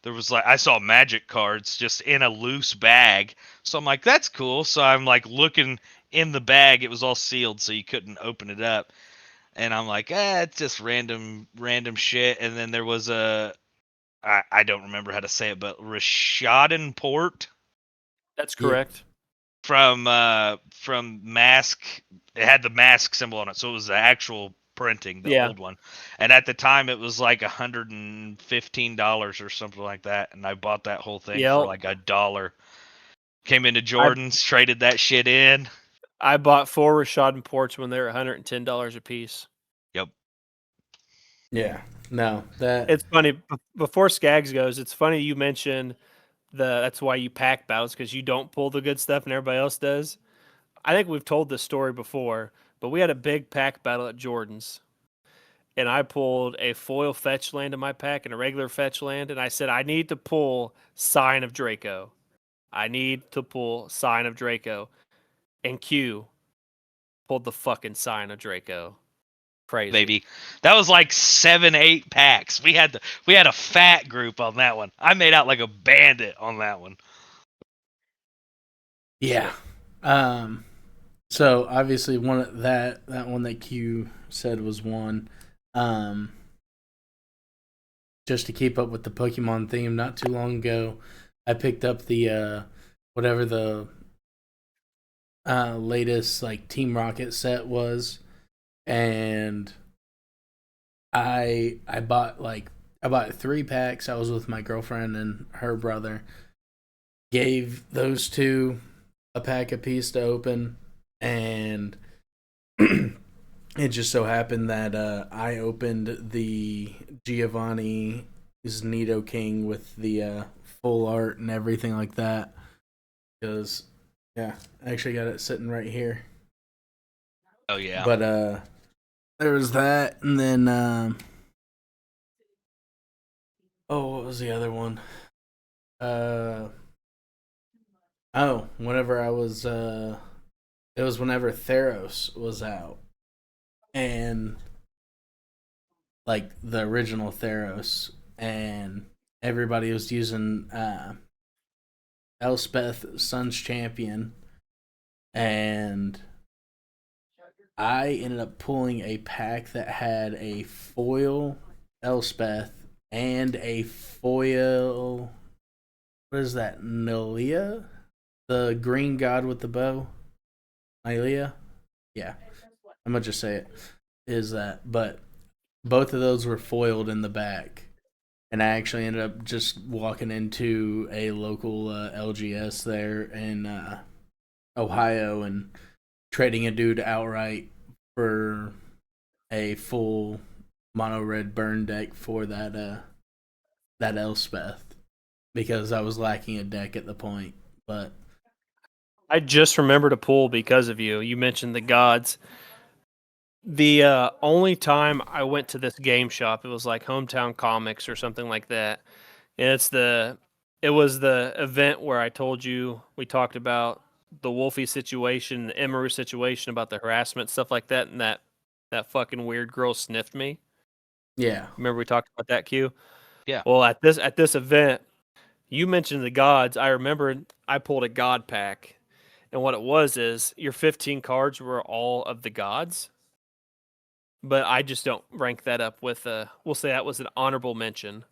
Speaker 2: There was like I saw magic cards just in a loose bag. So I'm like, that's cool. So I'm like looking in the bag. It was all sealed, so you couldn't open it up. And I'm like, it's just random shit. And then there was I don't remember how to say it, but Rashaden Port
Speaker 3: That's
Speaker 1: Yeah.
Speaker 3: correct.
Speaker 2: from Mask. It had the Mask symbol on it, so it was the actual printing, the
Speaker 3: Yeah.
Speaker 2: old one. And at the time, it was like $115 or something like that. And I bought that whole thing for
Speaker 3: Yep.
Speaker 2: like $1. Came into Jordan's, traded that shit in.
Speaker 3: I bought 4 Rashad Ports when they were $110 a piece.
Speaker 2: Yep.
Speaker 1: Yeah. No, that
Speaker 3: It's funny. Before Skaggs goes, it's funny you mentioned that's why you pack battles, because you don't pull the good stuff and everybody else does. I think we've told this story before, but we had a big pack battle at Jordan's, and I pulled a foil fetch land in my pack and a regular fetch land, and I said I need to pull Sign of Draco. I need to pull Sign of Draco, and Q pulled the fucking Sign of Draco. Crazy.
Speaker 2: Baby, that was like 7-8 packs. We had a fat group on that one. I made out like a bandit on that one.
Speaker 1: yeah. So obviously that one that Q said was one. Just to keep up with the Pokemon theme, not too long ago, I picked up the whatever the latest like Team Rocket set was, and I bought 3 packs. I was with my girlfriend and her brother. Gave those two a pack apiece to open, and it just so happened that I opened the Giovanni's Nidoking with the full art and everything like that. Because, yeah, I actually got it sitting right here.
Speaker 2: Oh yeah.
Speaker 1: But there was that, and then what was the other one? Whenever I was it was whenever Theros was out, and like the original Theros, and everybody was using Elspeth Sun's Champion, and I ended up pulling a pack that had a foil Elspeth and a foil. What is that? Nylea? The green god with the bow? Nylea? Yeah. I'm gonna just say it. Is that. But both of those were foiled in the back. And I actually ended up just walking into a local LGS there in Ohio and trading a dude outright for a full mono red burn deck for that Elspeth, because I was lacking a deck at the point. But
Speaker 3: I just remembered a pull because of you. You mentioned the gods. The only time I went to this game shop, it was like Hometown Comics or something like that. And it was the event where I told you we talked about the Wolfie situation, the Emery situation, about the harassment, stuff like that, and that fucking weird girl sniffed me.
Speaker 1: yeah,
Speaker 3: Remember we talked about that, Q?
Speaker 2: Yeah.
Speaker 3: Well, at this event, you mentioned the gods. I remember I pulled a god pack, and what it was is your 15 cards were all of the gods. But I just don't rank that up with we'll say that was an honorable mention.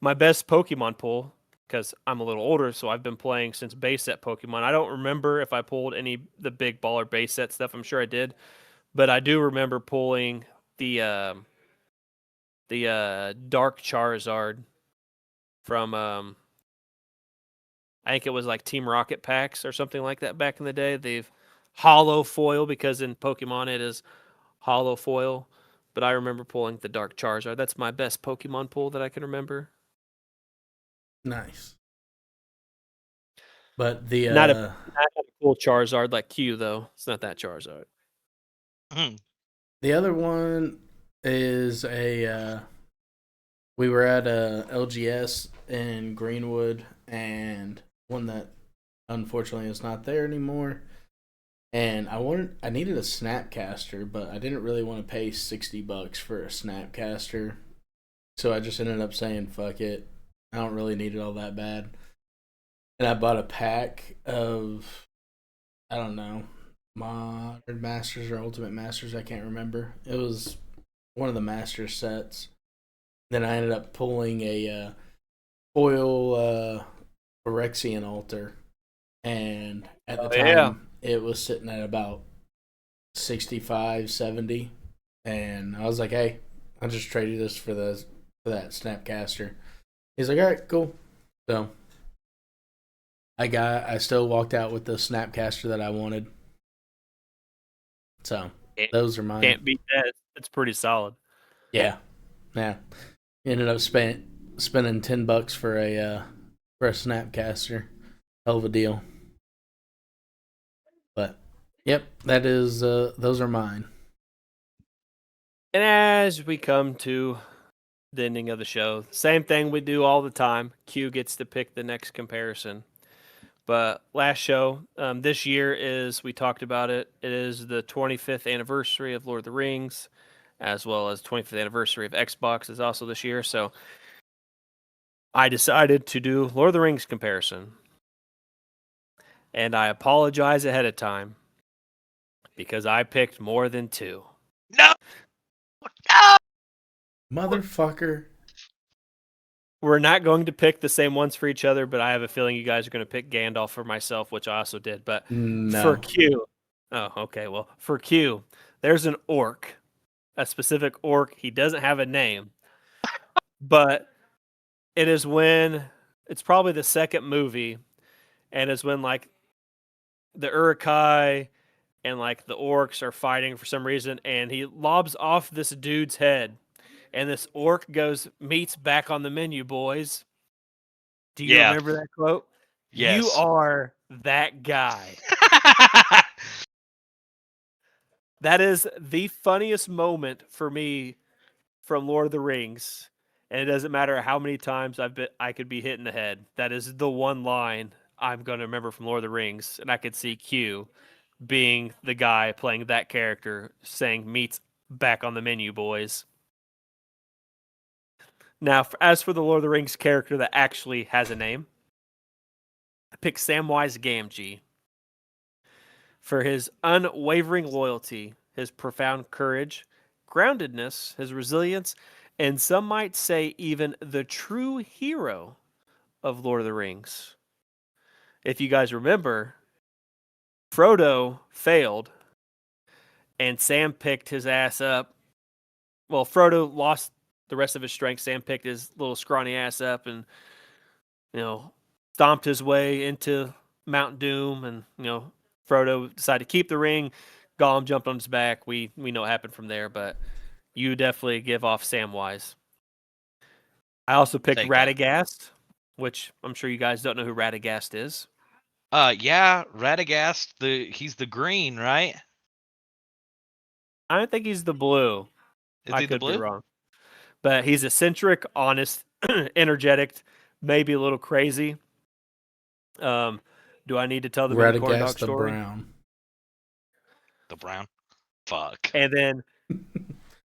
Speaker 3: My best Pokemon pull, because I'm a little older, so I've been playing since base set Pokemon. I don't remember if I pulled any the big baller base set stuff. I'm sure I did, but I do remember pulling the Dark Charizard from I think it was like Team Rocket packs or something like that back in the day. They've hollow foil, because in Pokemon it is hollow foil. But I remember pulling the Dark Charizard. That's my best Pokemon pull that I can remember.
Speaker 1: nice. But the
Speaker 3: Not a cool Charizard like Q though. It's not that Charizard.
Speaker 1: the other one is a we were at a LGS in Greenwood, and one that unfortunately is not there anymore. And I needed a Snapcaster, but I didn't really want to pay $60 for a Snapcaster, so I just ended up saying fuck it. I don't really need it all that bad, and I bought a pack of, I don't know, Modern Masters or Ultimate Masters. I can't remember. It was one of the Master sets. Then I ended up pulling a foil Phyrexian altar, and at the time it was sitting at about 65, 70, and I was like, "Hey, I'll just trade you this for that Snapcaster." He's like, "All right, cool." So I still walked out with the Snapcaster that I wanted. So those are mine.
Speaker 3: Can't beat that. It's pretty solid.
Speaker 1: Yeah. Ended up spending $10 for a Snapcaster. Hell of a deal. But yep, that is those are mine.
Speaker 3: And as we come to the ending of the show, same thing we do all the time. Q gets to pick the next comparison. But last show, this year is, we talked about it, it is the 25th anniversary of Lord of the Rings, as well as 25th anniversary of Xbox is also this year. So I decided to do Lord of the Rings comparison. And I apologize ahead of time because I picked more than two.
Speaker 2: No!
Speaker 1: Motherfucker.
Speaker 3: We're not going to pick the same ones for each other, but I have a feeling you guys are going to pick Gandalf for myself, which I also did. But
Speaker 1: No.
Speaker 3: for Q, oh, okay. Well, for Q, there's an orc, a specific orc. He doesn't have a name, but it is when it's probably the second movie, and it's when like the Uruk-hai and like the orcs are fighting for some reason, and he lobs off this dude's head, and this orc goes, "Meat's back on the menu, boys." Do you remember that quote?
Speaker 2: Yes.
Speaker 3: You are that guy. That is the funniest moment for me from Lord of the Rings. And it doesn't matter how many times I could be hit in the head. That is the one line I'm going to remember from Lord of the Rings. And I could see Q being the guy playing that character saying, "Meat's back on the menu, boys." Now, as for the Lord of the Rings character that actually has a name, I picked Samwise Gamgee for his unwavering loyalty, his profound courage, groundedness, his resilience, and some might say even the true hero of Lord of the Rings. If you guys remember, Frodo failed and Sam picked his ass up. Well, Frodo lost the rest of his strength. Sam picked his little scrawny ass up and, stomped his way into Mount Doom, and, Frodo decided to keep the ring. Gollum jumped on his back. We know what happened from there, but you definitely give off Samwise. I also picked Radagast, which I'm sure you guys don't know who Radagast is.
Speaker 2: Yeah, Radagast, he's the green, right?
Speaker 3: I don't think he's the blue. I could be wrong. But he's eccentric, honest, energetic, maybe a little crazy. Do I need to tell the Mini Corn Dog story?
Speaker 1: Brown.
Speaker 2: The brown? Fuck.
Speaker 3: And then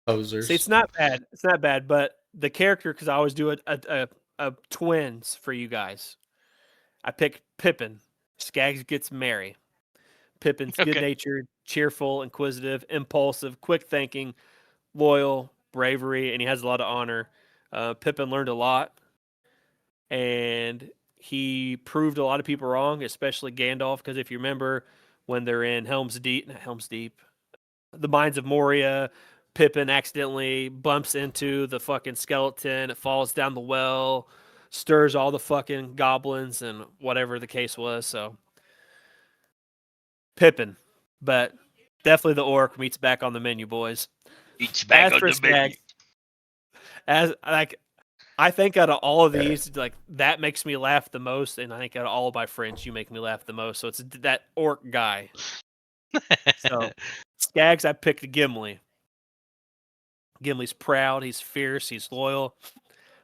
Speaker 1: posers.
Speaker 3: See, it's not bad. It's not bad, but the character, because I always do a twins for you guys. I picked Pippin. Skaggs gets Mary. Pippin's good-natured, cheerful, inquisitive, impulsive, quick-thinking, loyal, bravery, and he has a lot of honor. Pippin learned a lot, and he proved a lot of people wrong, especially Gandalf, because if you remember when they're in the Mines of Moria, Pippin accidentally bumps into the fucking skeleton. It falls down the well, stirs all the fucking goblins, and whatever the case was. So, Pippin. But definitely the orc. Meat's back on the menu, boys.
Speaker 2: Meat's back on the menu.
Speaker 3: I think out of all of these, like that makes me laugh the most, and I think out of all of my friends, you make me laugh the most. So it's that orc guy. So Skaggs, I picked Gimli. Gimli's proud, he's fierce, he's loyal,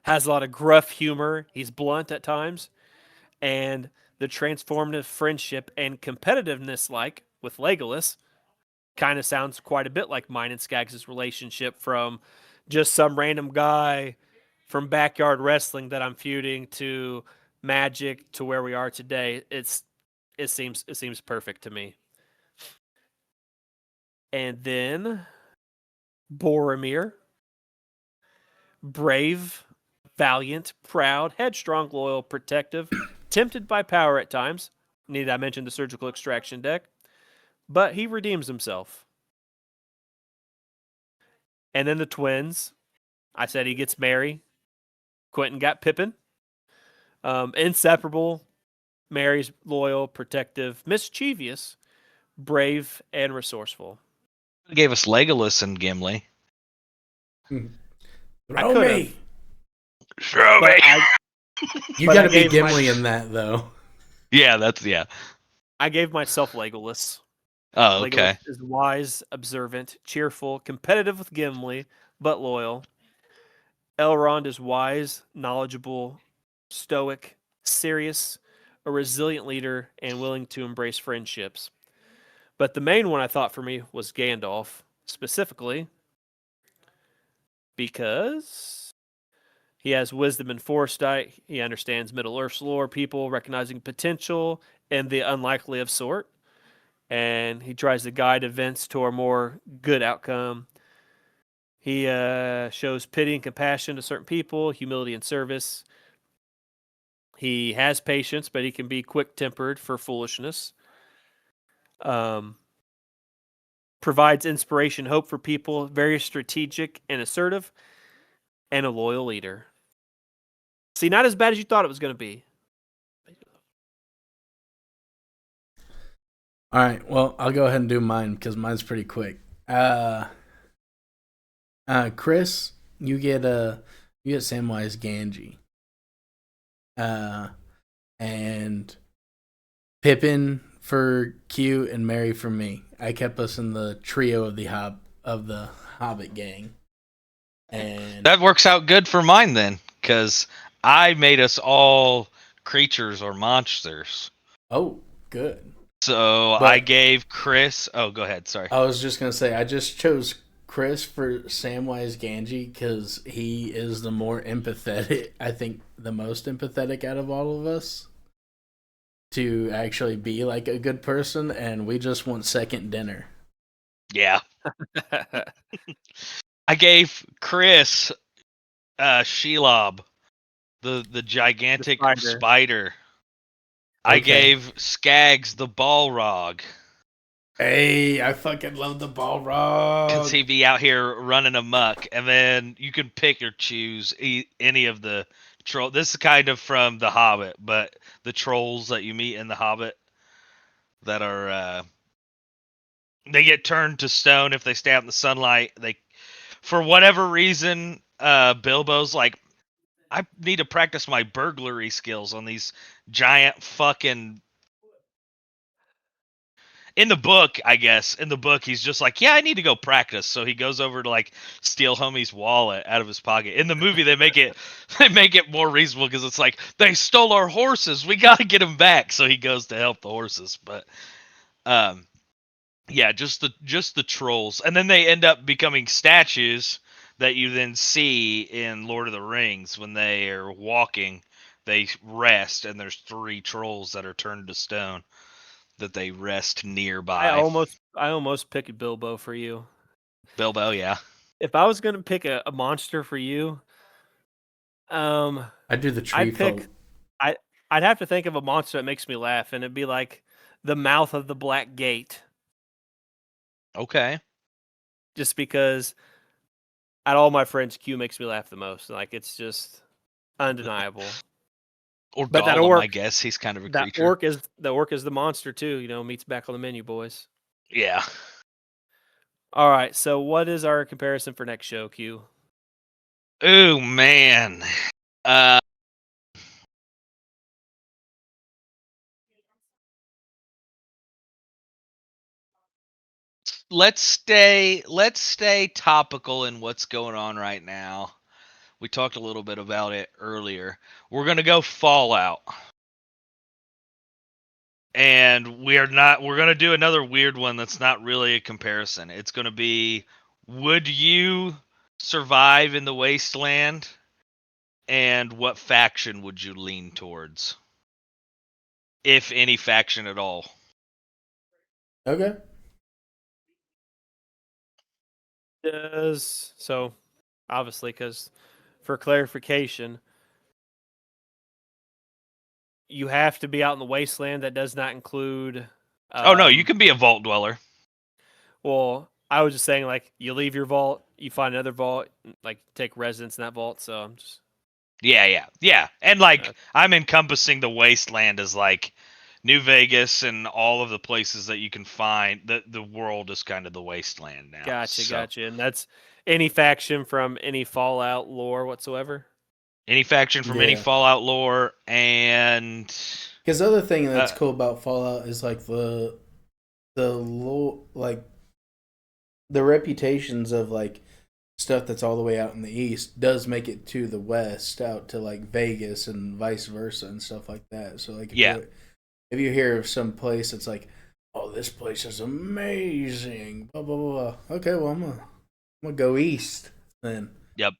Speaker 3: has a lot of gruff humor, he's blunt at times, and the transformative friendship and competitiveness like with Legolas kind of sounds quite a bit like mine and Skaggs' relationship from just some random guy from backyard wrestling that I'm feuding to Magic to where we are today. It seems perfect to me. And then Boromir, brave, valiant, proud, headstrong, loyal, protective, tempted by power at times. Need I mention the surgical extraction deck? But he redeems himself. And then the twins. I said he gets Merry. Quentin got Pippin. Inseparable. Mary's loyal, protective, mischievous, brave, and resourceful.
Speaker 2: Gave us Legolas and Gimli.
Speaker 1: Throw me.
Speaker 2: Throw me.
Speaker 1: You got to be Gimli in that, though.
Speaker 2: Yeah, yeah.
Speaker 3: I gave myself Legolas.
Speaker 2: Oh, okay.
Speaker 3: Legolas is wise, observant, cheerful, competitive with Gimli, but loyal. Elrond is wise, knowledgeable, stoic, serious, a resilient leader, and willing to embrace friendships. But the main one I thought for me was Gandalf, specifically because he has wisdom and foresight. He understands Middle-earth's lore, people recognizing potential and the unlikely of sort. And he tries to guide events to a more good outcome. He shows pity and compassion to certain people, humility and service. He has patience, but he can be quick-tempered for foolishness. Provides inspiration, hope for people, very strategic and assertive, and a loyal leader. See, not as bad as you thought it was going to be.
Speaker 1: All right, well, I'll go ahead and do mine because mine's pretty quick. Chris, you get Samwise Gamgee. And Pippin for Q and Mary for me. I kept us in the trio of the Hobbit gang. And
Speaker 2: that works out good for mine then, because I made us all creatures or monsters.
Speaker 1: Oh, good.
Speaker 2: So I gave Chris. Oh, go ahead. Sorry.
Speaker 1: I was just gonna say I just chose Chris for Samwise Gamgee because he is the more empathetic. I think the most empathetic out of all of us to actually be like a good person, and we just want second dinner.
Speaker 2: Yeah. I gave Chris Shelob, the gigantic spider. I gave Skaggs the Balrog.
Speaker 1: Hey, I fucking love the Balrog.
Speaker 2: Because he'd be out here running amok, and then you can pick or choose any of the troll. This is kind of from The Hobbit, but the trolls that you meet in The Hobbit that are they get turned to stone if they stay out in the sunlight. They, for whatever reason, Bilbo's like, I need to practice my burglary skills on these giant fucking. In the book, I guess, he's just like, yeah, I need to go practice. So he goes over to like steal homie's wallet out of his pocket. In the movie, they make it more reasonable because it's like they stole our horses. We got to get them back. So he goes to help the horses. But, yeah, just the trolls, and then they end up becoming statues that you then see in Lord of the Rings when they are walking. They rest, and there's 3 trolls that are turned to stone that they rest nearby.
Speaker 3: I almost picked Bilbo for you.
Speaker 2: Bilbo, yeah.
Speaker 3: If I was going to pick a monster for you,
Speaker 1: I'd do the tree folk.
Speaker 3: I'd have to think of a monster that makes me laugh, and it'd be like the mouth of the Black Gate.
Speaker 2: Okay.
Speaker 3: Just because out of all my friends, Q makes me laugh the most. Like, it's undeniable.
Speaker 2: Or but Gollum, that orc, I guess he's kind of a creature.
Speaker 3: The orc is the monster too. You know, meat's back on the menu, boys.
Speaker 2: Yeah.
Speaker 3: All right. So, what is our comparison for next show, Q?
Speaker 2: Oh man, Uh, let's stay topical in what's going on right now. We talked a little bit about it earlier. We're gonna go Fallout. And we're gonna do another weird one that's not really a comparison. It's gonna be, would you survive in the wasteland, and what faction would you lean towards, if any faction at all?
Speaker 1: Okay.
Speaker 3: So obviously, because for clarification, you have to be out in the wasteland. That does not include.
Speaker 2: Oh no, you can be a vault dweller.
Speaker 3: Well, I was just saying, like, you leave your vault, you find another vault, like, take residence in that vault. So I'm just.
Speaker 2: Yeah. And like, I'm encompassing the wasteland as like New Vegas and all of the places that you can find. The world is kind of the wasteland now.
Speaker 3: Gotcha. And that's any faction from any Fallout lore whatsoever.
Speaker 2: Any faction from any
Speaker 1: Yeah.
Speaker 2: Fallout lore, and
Speaker 1: Because the other thing that's cool about Fallout is like the low, like the reputations of like stuff that's all the way out in the east does make it to the west, out to like Vegas and vice versa and stuff like that. So like if you hear of some place that's like, oh, this place is amazing, blah blah blah. Okay, well I'm gonna go east then.
Speaker 2: Yep.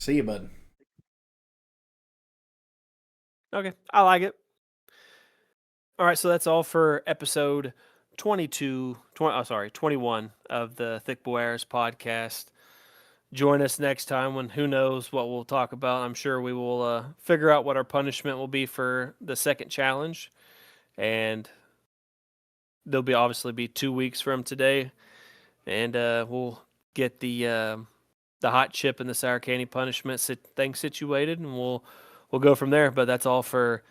Speaker 1: See you, bud.
Speaker 3: Okay, I like it. All right, so that's all for episode 21 of the Thick Boyers podcast. Join us next time when who knows what we'll talk about. I'm sure we will figure out what our punishment will be for the second challenge. And there'll obviously be 2 weeks from today. And we'll get the hot chip and the sour candy punishment thing situated, and we'll go from there. But that's all for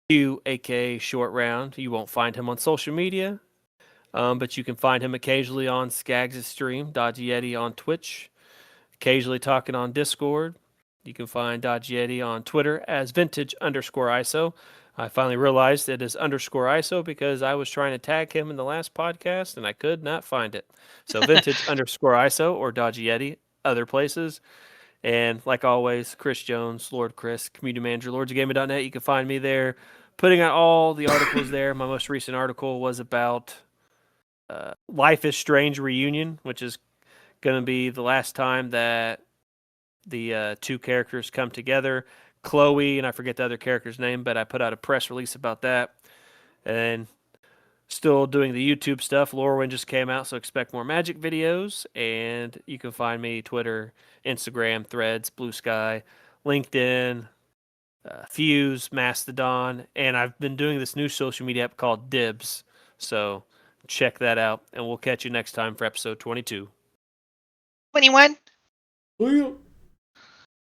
Speaker 3: Q, aka Short Round. You won't find him on social media, but you can find him occasionally on Skaggs' stream, Dodgy Yeti on Twitch, occasionally talking on Discord. You can find Dodgy Yeti on Twitter as vintage_ISO. I finally realized it is _ISO because I was trying to tag him in the last podcast and I could not find it. So vintage_ISO or Dodgy Yeti, other places. And like always, Chris Jones, Lord Chris, community manager, lordsofgaming.net. You can find me there, putting out all the articles there. My most recent article was about Life is Strange Reunion, which is going to be the last time that the two characters come together. Chloe, and I forget the other character's name, but I put out a press release about that. And still doing the YouTube stuff. Lorwyn just came out, so expect more magic videos. And you can find me Twitter, Instagram, Threads, Blue Sky, LinkedIn, Fuse, Mastodon, and I've been doing this new social media app called Dibs. So check that out, and we'll catch you next time for episode 22.
Speaker 2: 21.
Speaker 1: Well,